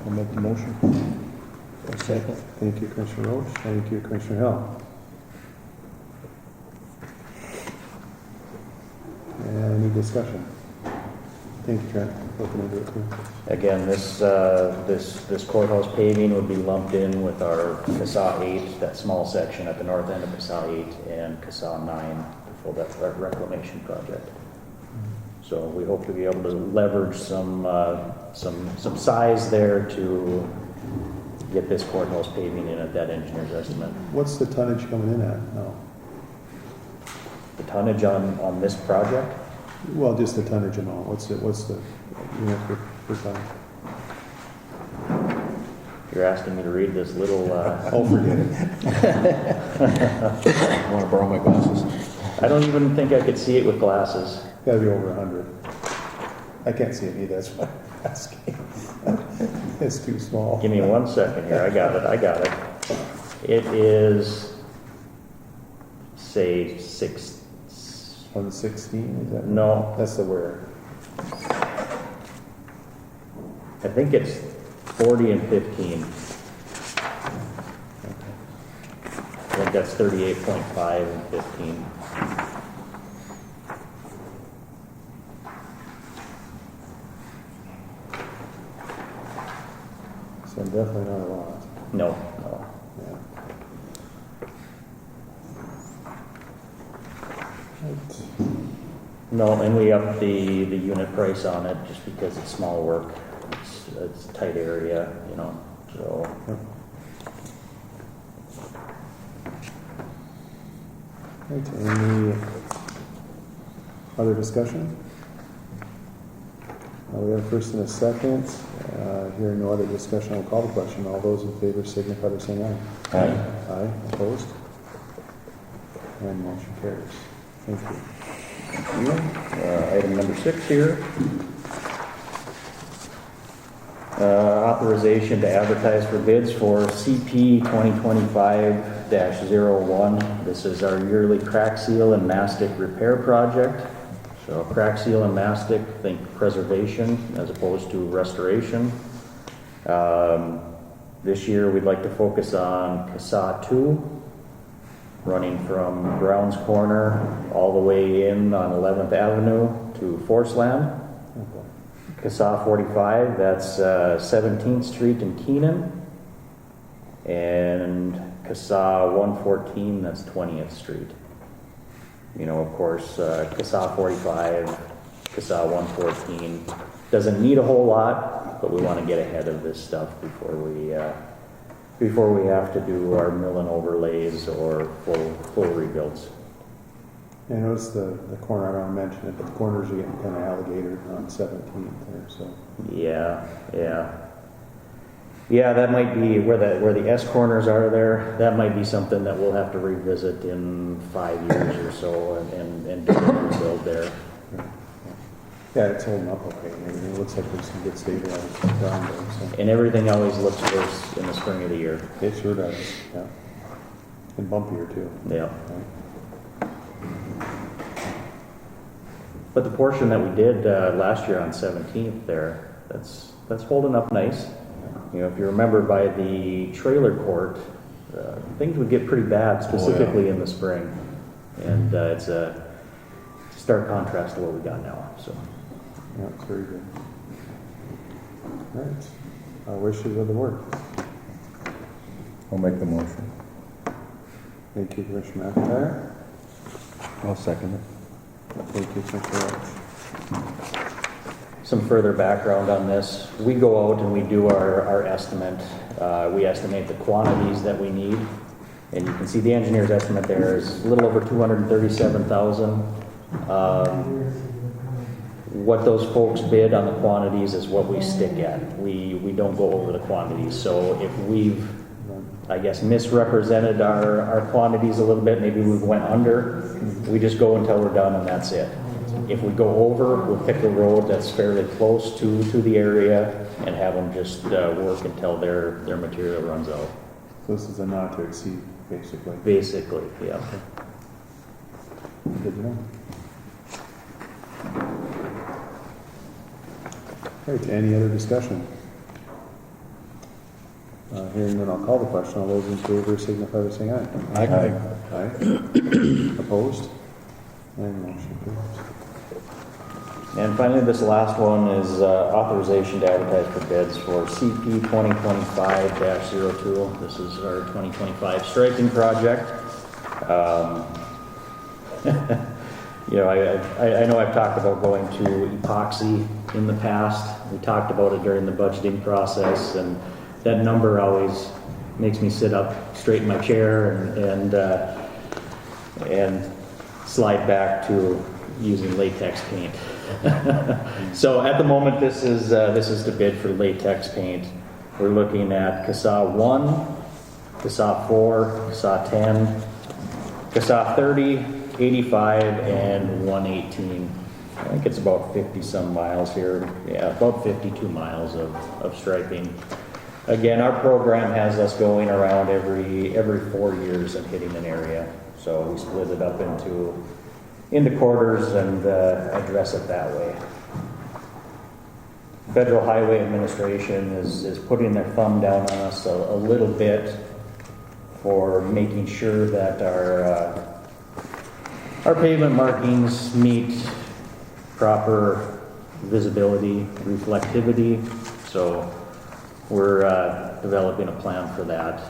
G: I'll make the motion. A second.
A: Thank you, Commissioner Roach. Thank you, Commissioner Hill. Any discussion? Thank you, Trent. Looking into it too.
P: Again, this courthouse paving would be lumped in with our CASA 8, that small section at the north end of CASA 8, and CASA 9, the full depth reclamation project. So we hope to be able to leverage some size there to get this courthouse paving in at that engineer's estimate.
A: What's the tonnage coming in at now?
P: The tonnage on this project?
A: Well, just the tonnage amount. What's the unit per ton?
P: You're asking me to read this little...
A: Oh, forget it.
G: I want to borrow my glasses.
P: I don't even think I could see it with glasses.
A: Gotta be over 100. I can't see it either, that's why I'm asking. It's too small.
P: Give me 1 second here. I got it. It is, say,
A: 116, is that?
P: No.
A: That's the where.
P: I think it's 40 and 15. I think that's 38.5 and 15.
A: So definitely not a lot.
P: No.
A: Yeah.
P: No, and we upped the unit price on it just because it's small work. It's a tight area, you know, so.
A: Right, any other discussion? We have a first and a second. Hearing no other discussion, I'll call the question. All those in favor signify by saying aye.
C: Aye.
A: Aye, opposed? And motion carries. Thank you.
P: Thank you. Item number 6 here. Authorization to advertise for bids for CP 2025-01. This is our yearly crack seal and mastic repair project. So crack seal and mastic, think preservation as opposed to restoration. This year we'd like to focus on CASA 2, running from Brown's Corner all the way in on 11th Avenue to Forest Land. CASA 45, that's 17th Street in Keenan. And CASA 114, that's 20th Street. You know, of course, CASA 45, CASA 114 doesn't need a whole lot, but we want to get ahead of this stuff before we have to do our mill and overlays or full rebuilds.
A: I noticed the corner, I don't mention it, but the corners are getting kind of alligator on 17th there, so.
P: Yeah, that might be where the S corners are there. That might be something that we'll have to revisit in 5 years or so and do a rebuild there.
A: Yeah, it's holding up okay. And everything looks like there's some good stabilized ground there, so.
P: And everything always looks worse in the spring of the year.
A: It sure does, yeah. And bumpier too.
P: Yeah.
A: Right.
P: But the portion that we did last year on 17th there, that's holding up nice. You know, if you remember by the trailer court, things would get pretty bad, specifically in the spring. And it's a stark contrast to what we got now. So.
A: Yeah, it's very good. All right. Wishes of the board.
C: I'll make the motion.
A: Thank you, Commissioner McIntyre.
C: I'll second it.
A: Thank you, Commissioner Welch.
P: Some further background on this. We go out and we do our estimate. We estimate the quantities that we need. And you can see the engineer's estimate there is a little over 237,000. What those folks bid on the quantities is what we stick at. We don't go over the quantities. So if we've, I guess, misrepresented our quantities a little bit, maybe we went under, we just go until we're done and that's it. If we go over, we'll pick a road that's fairly close to the area and have them just work until their material runs out.
A: So this is a not to exceed, basically.
P: Basically, yeah.
A: Okay. Good to know. All right, any other discussion? Hearing none, I'll call the question. All those in favor signify by saying aye.
C: Aye.
A: Aye. Opposed? And motion carries.
P: And finally, this last one is authorization to advertise for bids for CP 2025-02. This is our 2025 striping project. You know, I know I've talked about going to epoxy in the past. We talked about it during the budgeting process, and that number always makes me sit up straight in my chair and slide back to using latex paint. So at the moment, this is to bid for latex paint. We're looking at CASA 1, CASA 4, CASA 10, CASA 30, 85, and 118. I think it's about 50 some miles here. Yeah, about 52 miles of striping. Again, our program has us going around every 4 years and hitting an area. So we split it up into quarters and address it that way. Federal Highway Administration is putting their thumb down on us a little bit for making sure that our pavement markings meet proper visibility, reflectivity. So we're developing a plan for that.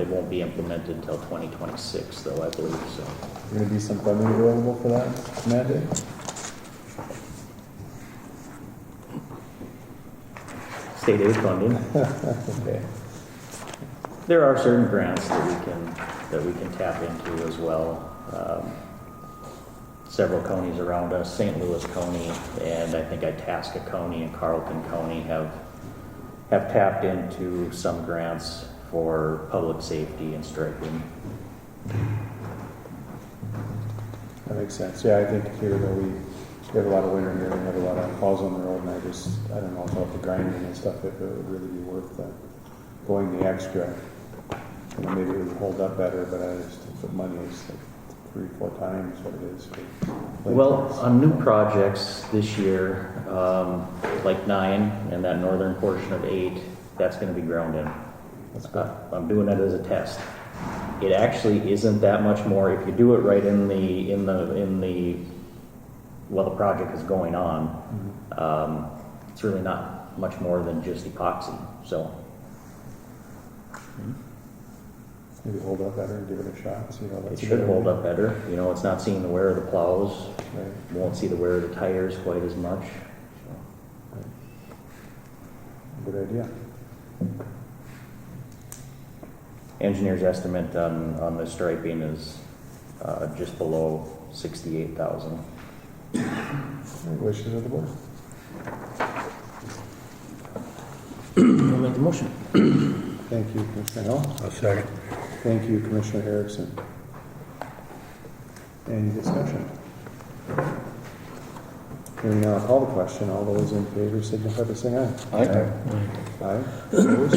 P: It won't be implemented until 2026 though, I believe, so.
A: Going to be some funding available for that mandate?
P: State aid funding.
A: Okay.
P: There are certain grants that we can tap into as well. Several counties around us, St. Louis County, and I think Itasca County and Carleton County have tapped into some grants for public safety and striping.
A: That makes sense. Yeah, I think here though we have a lot of winter here, we have a lot of calls on the road, and I don't know about the grinding and stuff, if it would really be worth going the extra. You know, maybe it would hold up better, but I just think the money is like 3-4 times what it is for
P: Well,
A: lake
P: on new projects this year, like 9 and that northern portion of 8, that's going to be ground in. I'm doing it as a test. It actually isn't that much more if you do it right in the while the project is going on. It's really not much more than just epoxy. So
A: maybe hold up better and give it a shot. See how
P: it
A: that's
P: should hold up better. You know, it's not seeing the wear of the plows.
A: Right.
P: Won't see the wear of the tires quite as much.
A: Good idea.
P: Engineer's estimate on the striping is just below 68,000.
A: Wishes of the board.
G: I'll make the motion.
A: Thank you, Commissioner Hill.
O: I'll second.
A: Thank you, Commissioner Erickson. Any discussion? Hearing none, I'll call the question. All those in favor signify by saying aye.
C: Aye.
A: Aye. Opposed?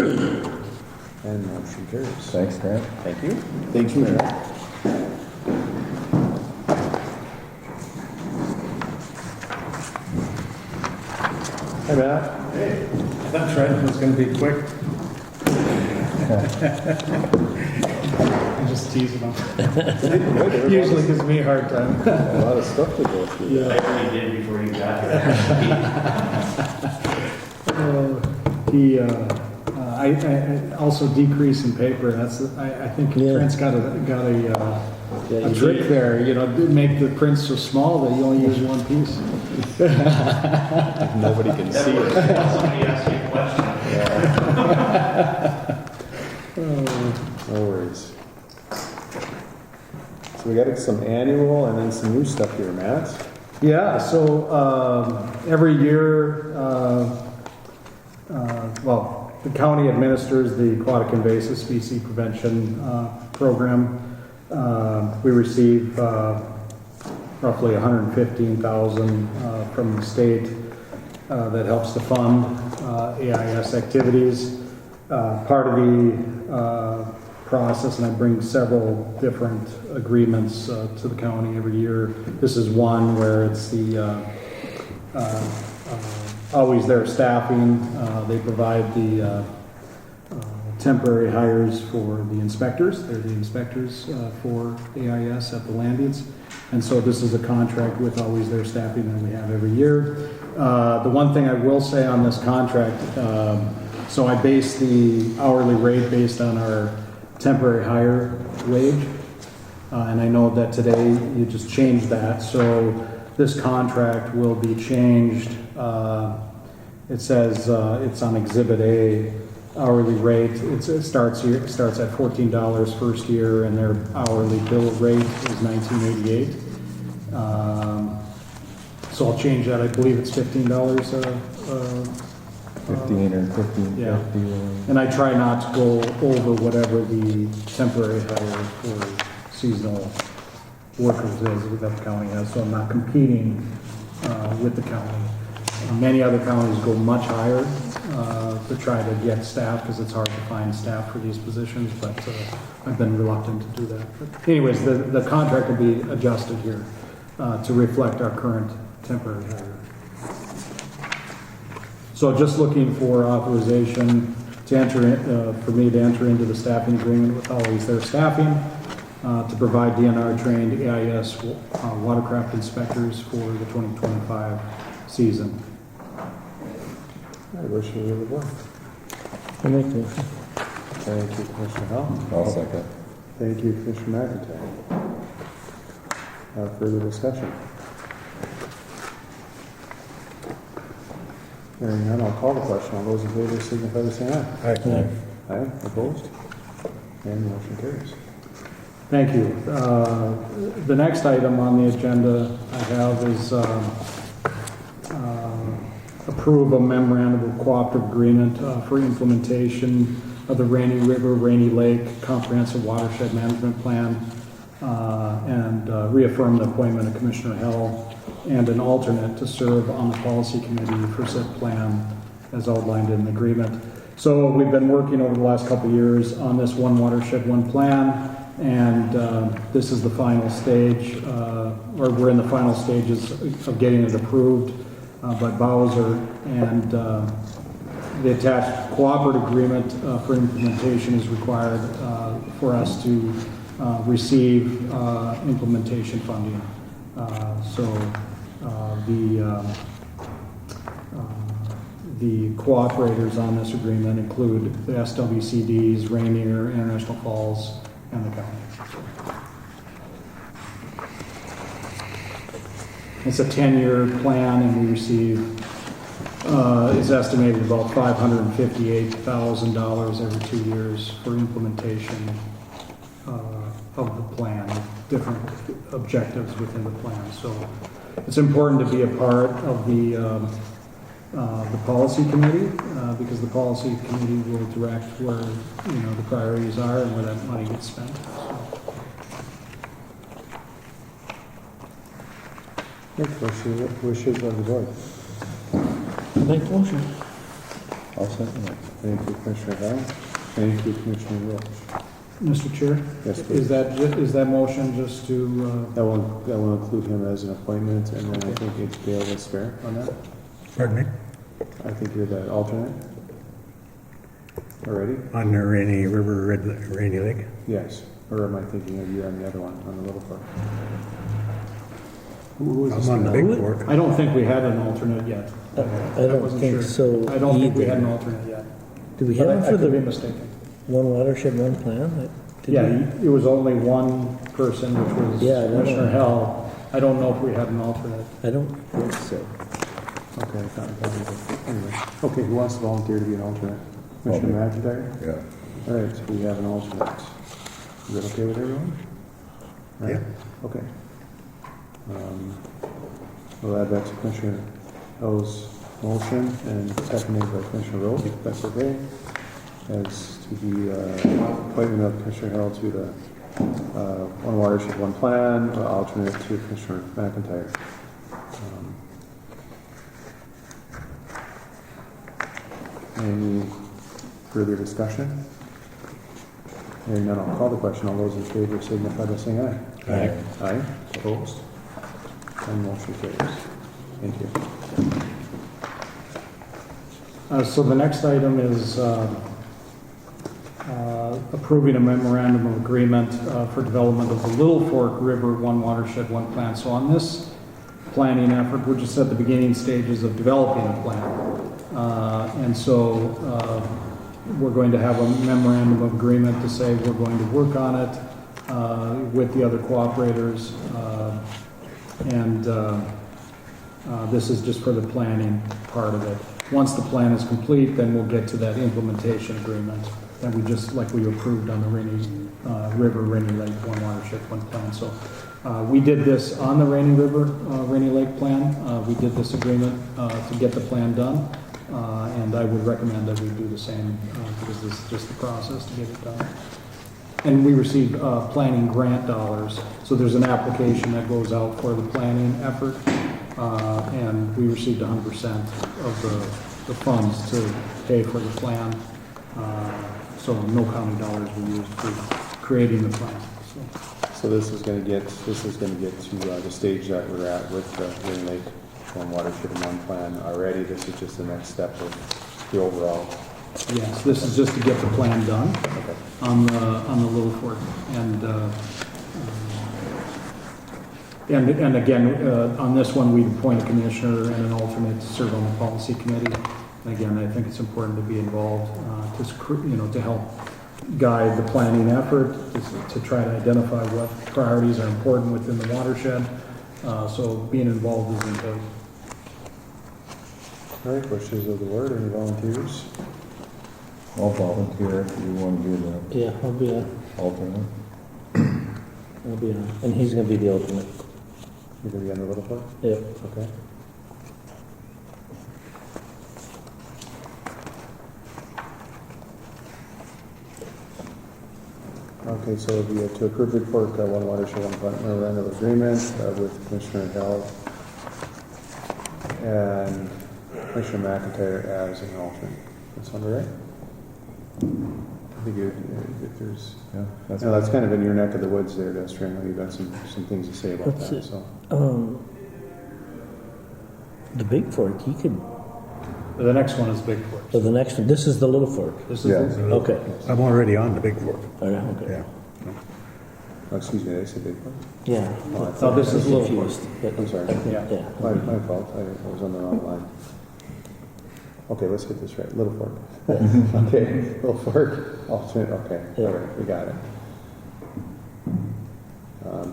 A: And motion carries.
C: Thanks, Grant.
P: Thank you.
A: Thank you, Mayor. Hi, Matt.
H: Hey, that trend was going to be quick. I'm just teasing them. Usually gives me a hard time.
A: A lot of stuff to go through.
D: I already did before you got here.
H: I also decrease in paper. I think Trent's got a trick there. You know, make the prints so small that you only use one piece.
A: Nobody can see it.
D: Somebody asked you a question.
A: No worries. So we got some annual and then some new stuff here, Matt.
H: Yeah, so every year, the county administers the aquatic invasive species prevention program. We receive roughly $115,000 from the state that helps to fund AIS activities. Part of the process, and I bring several different agreements to the county every year. This is one where it's the always there staffing. They provide the temporary hires for the inspectors. They're the inspectors for AIS at the landings. And so this is a contract with always there staffing that we have every year. The one thing I will say on this contract, so I base the hourly rate based on our temporary hire wage. And I know that today you just changed that. So this contract will be changed. It says it's on Exhibit A, hourly rate. It starts at $14 first year, and their hourly bill rate is $19.88. So I'll change that. I believe it's $15.
C: 15 or 15.
H: Yeah. And I try not to go over whatever the temporary hire for seasonal workers is that the county has. So I'm not competing with the county. Many other counties go much higher to try to get staff because it's hard to find staff for these positions, but I've been reluctant to do that. But anyways, the contract will be adjusted here to reflect our current temporary hire. So just looking for authorization to enter for me to enter into the staffing agreement with Always There Staffing to provide DNR trained AIS watercraft inspectors for the 2025 season.
A: I wish you were the board.
G: I'll make the motion.
A: Thank you, Commissioner Hall.
N: I'll second.
A: Thank you, Commissioner McIntyre. Further discussion? Hearing none, I'll call the question. All those in favor signify by saying aye.
N: Aye.
A: Aye, opposed? And the motion carries.
H: Thank you. The next item on the agenda I have is approve a memorandum of cooperative agreement for implementation of the Rainy River, Rainy Lake Comprehensive Watershed Management Plan, and reaffirm the appointment of Commissioner Hell and an alternate to serve on the policy committee for said plan as outlined in the agreement. So we've been working over the last couple of years on this one watershed, one plan, and this is the final stage, or we're in the final stages of getting it approved by Bowser, and the attached cooperative agreement for implementation is required for us to receive implementation funding. The cooperators on this agreement include the SWCDs, Rainier, International Falls, and the county. It's a 10-year plan, and we receive, is estimated about $558,000 every 2 years for implementation of the plan, different objectives within the plan. So it's important to be a part of the policy committee, because the policy committee will direct where, the priorities are and where that money gets spent.
A: Next wishes of the board.
G: Make motion.
A: I'll second that. Thank you, Commissioner Hall. Thank you, Commissioner Roach.
H: Mr. Chair?
A: Yes, please.
H: Is that motion just to,
A: That will include him as an appointment, and then I think HBL is fair on that.
O: Pardon me?
A: I think you're the alternate already?
O: On the Rainy River, Rainy Lake?
A: Yes. Or am I thinking of you on the other one, on the Little Fork? Who is this?
O: I'm on the
A: guy?
O: Big Fork.
H: I don't think we had an alternate yet.
G: I don't
H: wasn't
G: think
H: sure.
G: so
H: I don't think we
G: either.
H: had an alternate yet.
G: Do we have
H: But
G: one
H: I
G: for
H: could be
G: the
H: mistaken.
G: one watershed, one plan? Did
H: Yeah,
G: we?
H: it was only one person, which was
G: Yeah, I don't
H: Commissioner
G: know.
H: Hell. I don't know if we had an alternate.
G: I don't think so.
A: Okay, I thought we did. Anyway. Okay, who wants to volunteer to be an alternate? Commissioner McIntyre?
N: Yeah.
A: All right, so we have an alternate. Is that okay with everyone? All right.
O: Yeah.
A: Okay. We'll add that to Commissioner Hill's motion and seconded by Commissioner Rowe, if that's okay. As to the appointment of Commissioner Hill to the one watershed, one plan, alternate to Commissioner McIntyre. Any further discussion? Hearing none, I'll call the question. All those in favor signify by saying aye.
O: Aye.
A: Aye. Opposed? And motion carries. Thank you.
H: So the next item is approving a memorandum of agreement for development of the Little Fork River One Watershed, One Plan. So on this planning effort, we're just at the beginning stages of developing a plan. And so we're going to have a memorandum of agreement to say we're going to work on it with the other cooperators. This is just for the planning part of it. Once the plan is complete, then we'll get to that implementation agreement that we just, like we approved on the Rainy River, Rainy Lake, One Watershed, One Plan. So we did this on the Rainy River, Rainy Lake plan. We did this agreement to get the plan done. And I would recommend that we do the same because this is just the process to get it done. And we received planning grant dollars. So there's an application that goes out for the planning effort. And we received 100% of the funds to pay for the plan. So no county dollars were used for creating the plan.
A: So this is going to get to the stage that we're at with the Rainy Lake One Watershed and One Plan already. This is just the next step of the overall.
H: Yes, this is just to get the plan done on the Little Fork, and again on this one we appoint a commissioner and an alternate to serve on the policy committee. And again, I think it's important to be involved to help guide the planning effort, is to try to identify what priorities are important within the watershed. So being involved is important.
A: All right, wishes of the word, any volunteers?
C: I'll volunteer if you want to be the
G: Yeah, I'll be on.
C: alternate.
G: I'll be on. And he's gonna be the alternate.
A: You're gonna be on the little part?
G: Yep.
A: Okay. Okay, so it'll be to approve Big Fork One Watershed One Plant memorandum of agreement with Commissioner Held and Commissioner McIntyre as an alternate. That sound right? I think if there's,
C: Yeah,
A: that's kind of in your neck of the woods there, Destry. I know you've got some things to say about
G: That's
A: that,
G: it.
A: so.
G: The Big Fork, you could,
H: The next one is Big Fork.
G: so the next one, this is the Little Fork.
H: This is
A: Yeah.
G: Okay.
O: I'm already on the Big Fork.
G: Oh, yeah, okay.
O: Yeah.
A: Oh, excuse me, did I say Big Fork?
G: Yeah.
H: No, this is Little
G: Confused.
A: I'm sorry.
H: Yeah.
G: Yeah.
A: My fault, I was on the wrong line. Okay, let's get this right, Little Fork. Okay, Little Fork, alternate, okay,
G: Yeah.
A: all right, we got it.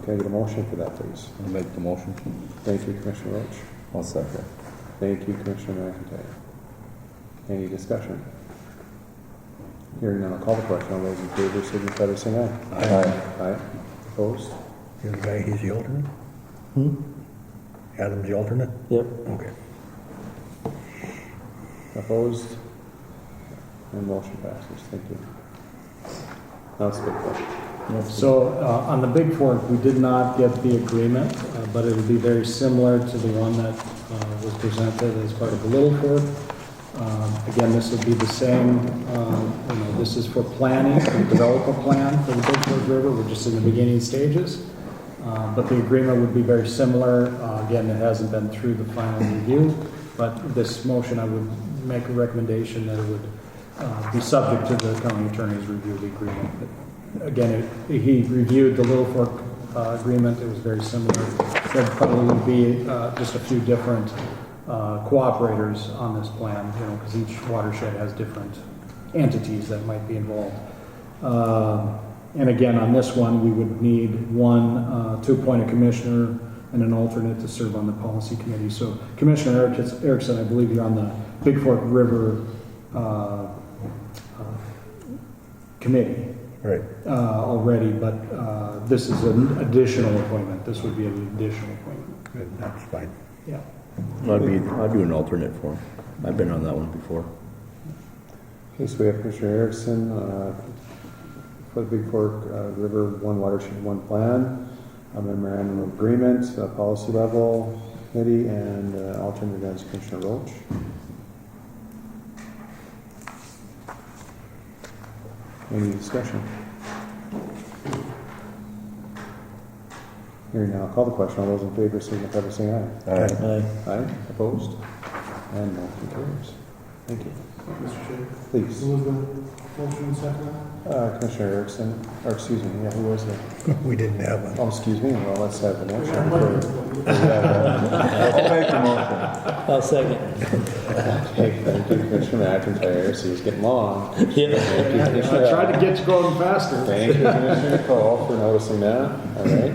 A: Can I get a motion for that, please?
C: I'll make the motion.
A: Thank you, Commissioner Roach.
C: I'll second.
A: Thank you, Commissioner McIntyre. Any discussion? Hearing none, I'll call the question. All those in favor signify by saying aye.
C: Aye.
A: Aye. Opposed?
O: You're the guy, he's the alternate?
G: Hmm?
O: Adam's the alternate?
G: Yep.
O: Okay.
A: Opposed? And motion passes. Thank you. Now it's Big Fork.
H: So on the Big Fork, we did not get the agreement, but it will be very similar to the one that was presented as part of the Little Fork. Again, this would be the same, this is for planning, to develop a plan for the Big Fork River. We're just in the beginning stages. But the agreement would be very similar. Again, it hasn't been through the final review, but this motion, I would make a recommendation that it would be subject to the county attorney's review of the agreement. But again, he reviewed the Little Fork agreement. It was very similar. There probably would be just a few different cooperators on this plan, because each watershed has different entities that might be involved. And again, on this one, we would need one to appoint a commissioner and an alternate to serve on the policy committee. So Commissioner Erickson, I believe you're on the Big Fork River committee.
O: Right.
H: Already, but this is an additional appointment. This would be an additional appointment.
O: Good, that's fine.
H: Yeah.
C: I'd do an alternate for him. I've been on that one before.
A: Okay, so we have Commissioner Erickson for the Big Fork River One Watershed One Plan, a memorandum of agreement, policy level committee, and alternate as Commissioner Roach. Any discussion? Hearing now, I'll call the question. All those in favor signify by saying aye.
C: Aye.
A: Aye. Opposed? And motion carries. Thank you.
F: Mr. Chair,
A: Please.
F: who was the motion and second?
A: Commissioner Erickson, or excuse me, yeah, who was it?
O: We didn't have one.
A: Oh, excuse me, well, let's have the motion.
C: I'll make the motion.
G: I'll second.
A: Okay, thank you, Commissioner McIntyre, so he's getting long.
G: Yeah.
A: Thank you, Commissioner
H: I tried to get you going faster.
A: Thank you, Commissioner Cole, for noticing that. All right.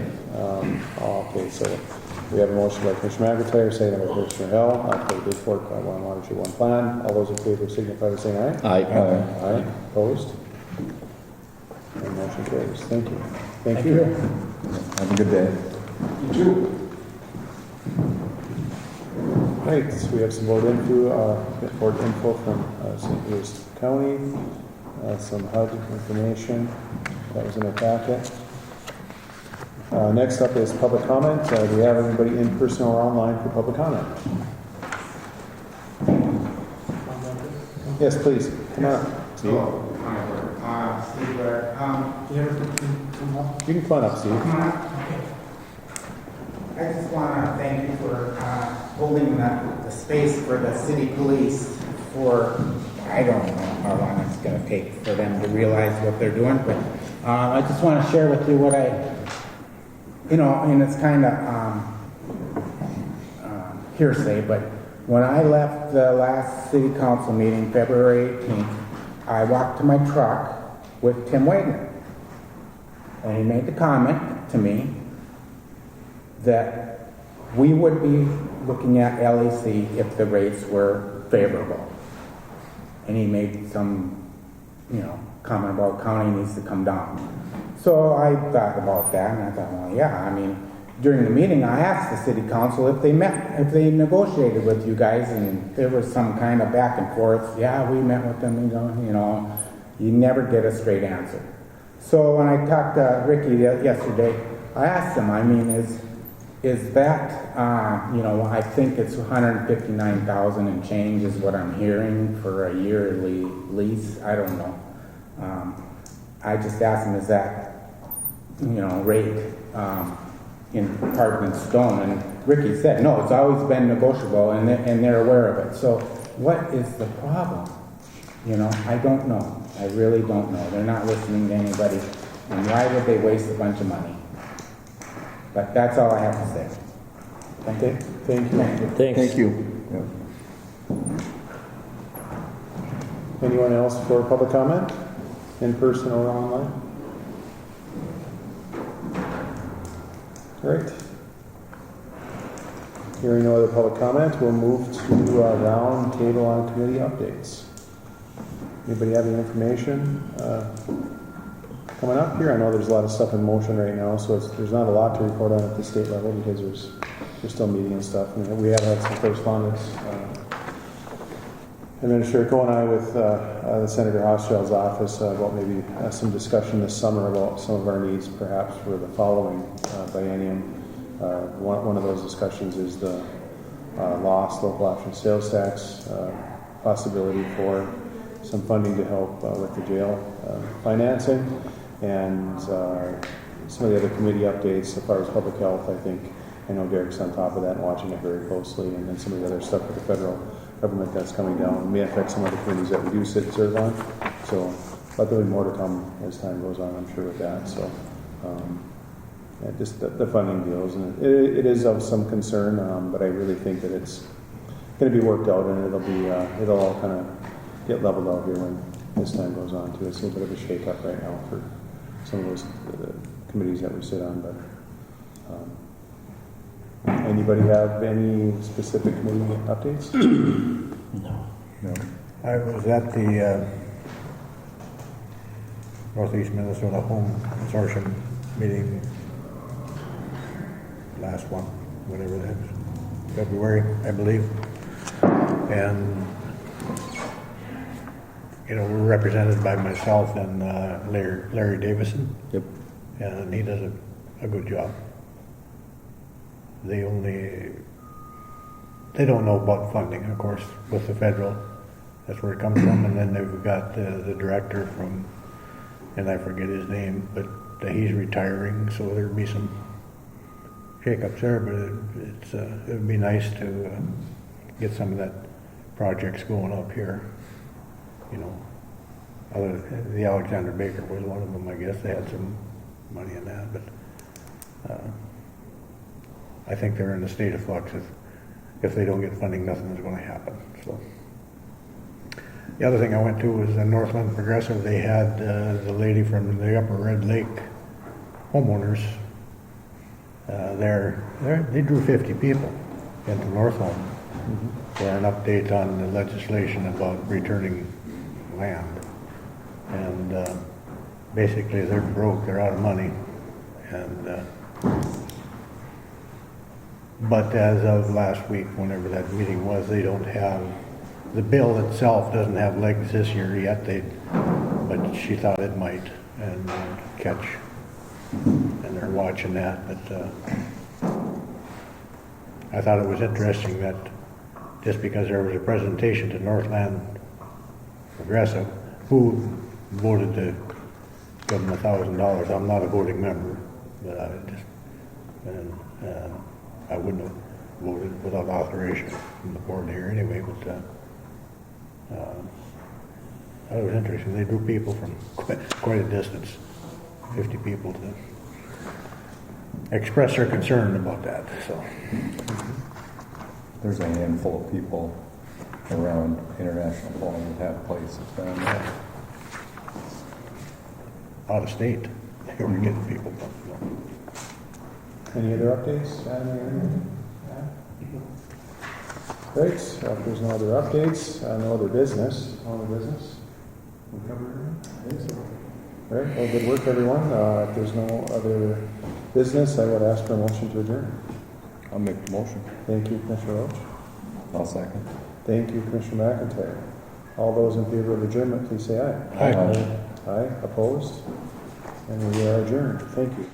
A: Okay, so we have a motion by Commissioner McIntyre, second by Commissioner Hell, for the Big Fork One Watershed One Plan. All those in favor signify by saying aye.
C: Aye.
A: Aye. Opposed? And motion carries. Thank you. Thank you.
C: Have a good day.
A: You too. Right, so we have some board info from St. Louis County, some HUD information that was in our packet. Next up is public comment. Do we have anybody in person or online for public comment? Yes, please. Come on, Steve.
Q: Steve Blair.
A: You can come on up, Steve.
Q: I just want to thank you for holding the space for the city police for, I don't know how long it's going to take for them to realize what they're doing, but I just want to share with you what and it's kind of hearsay, but when I left the last city council meeting, February 18th, I walked to my truck with Tim Wagner. And he made the comment to me that we would be looking at LEC if the rates were favorable. And he made some, comment about county needs to come down. So I thought about that, and I thought, well, yeah, I mean, during the meeting, I asked the city council if they negotiated with you guys, and there was some kind of back and forth. Yeah, we met with them, you never get a straight answer. So when I talked to Ricky yesterday, I asked him, I mean, is that, I think it's 159,000 and change is what I'm hearing for a yearly lease. I don't know. I just asked him, is that, rate in carved in stone? And Ricky said, no, it's always been negotiable, and they're aware of it. So what is the problem? I don't know. I really don't know. They're not listening to anybody. And why would they waste a bunch of money? But that's all I have to say. Thank you.
A: Thank you.
G: Thanks.
C: Thank you.
A: Anyone else for public comment? In person or online? Great. Hearing no other public comment, we'll move to round table on committee updates. Anybody have any information coming up here? I know there's a lot of stuff in motion right now, so there's not a lot to report on at the state level because we're still meeting and stuff. I mean, we have had some correspondence. Administrator Coe and I with the Senator Hofstrahl's office about maybe some discussion this summer about some of our needs perhaps for the following biennium. One of those discussions is the lost local option sales tax possibility for some funding to help with the jail financing, and some of the other committee updates as far as public health. I know Derek's on top of that and watching it very closely, and then some of the other stuff with the federal government that's coming down. It may affect some other committees that we do sit and serve on. So, but there'll be more to come as time goes on, I'm sure, with that. So, just the funding deals, and it is of some concern, but I really think that it's going to be worked out, and it'll all kind of get leveled out here when this time goes on too. It's a little bit of a shake-up right now for some of those committees that we sit on, but anybody have any specific committee updates?
G: No.
O: I was at the Northeast Minnesota Home Consortium meeting, last one, whatever that is, February, I believe. And, we're represented by myself and Larry Davison.
C: Yep.
O: And he does a good job. They don't know about funding, of course, with the federal. That's where it comes from. And then they've got the director from, and I forget his name, but he's retiring, so there'd be some shake-ups there. But it would be nice to get some of that projects going up here. The Alexander Baker was one of them. I guess they had some money in that, but I think they're in a state of flux. If they don't get funding, nothing is going to happen. So the other thing I went to was the Northland Progressive. They had the lady from the Upper Red Lake homeowners there. They drew 50 people into Northland for an update on the legislation about returning land. And basically they're broke, they're out of money. And but as of last week, whenever that meeting was, they don't have, the bill itself doesn't have legs this year yet, but she thought it might, and catch, and they're watching that. But I thought it was interesting that just because there was a presentation to Northland Progressive, who voted to give them $1,000. I'm not a voting member, but I wouldn't have voted without authorization from the board here anyway. But that was interesting. They drew people from quite a distance, 50 people, to express their concern about that. So
B: there's a handful of people around International Falls that have places down there.
O: out of state. They were getting people.
A: Any other updates? Adam, or anything? Great, if there's no other updates, no other business, all the business, we covered everything? All right, well, good work, everyone. If there's no other business, I would ask for a motion to adjourn.
C: I'll make the motion.
A: Thank you, Commissioner Roach.
C: I'll second.
A: Thank you, Commissioner McIntyre. All those in favor of adjournment, please say aye.
C: Aye.
A: Aye, opposed? And we are adjourned. Thank you.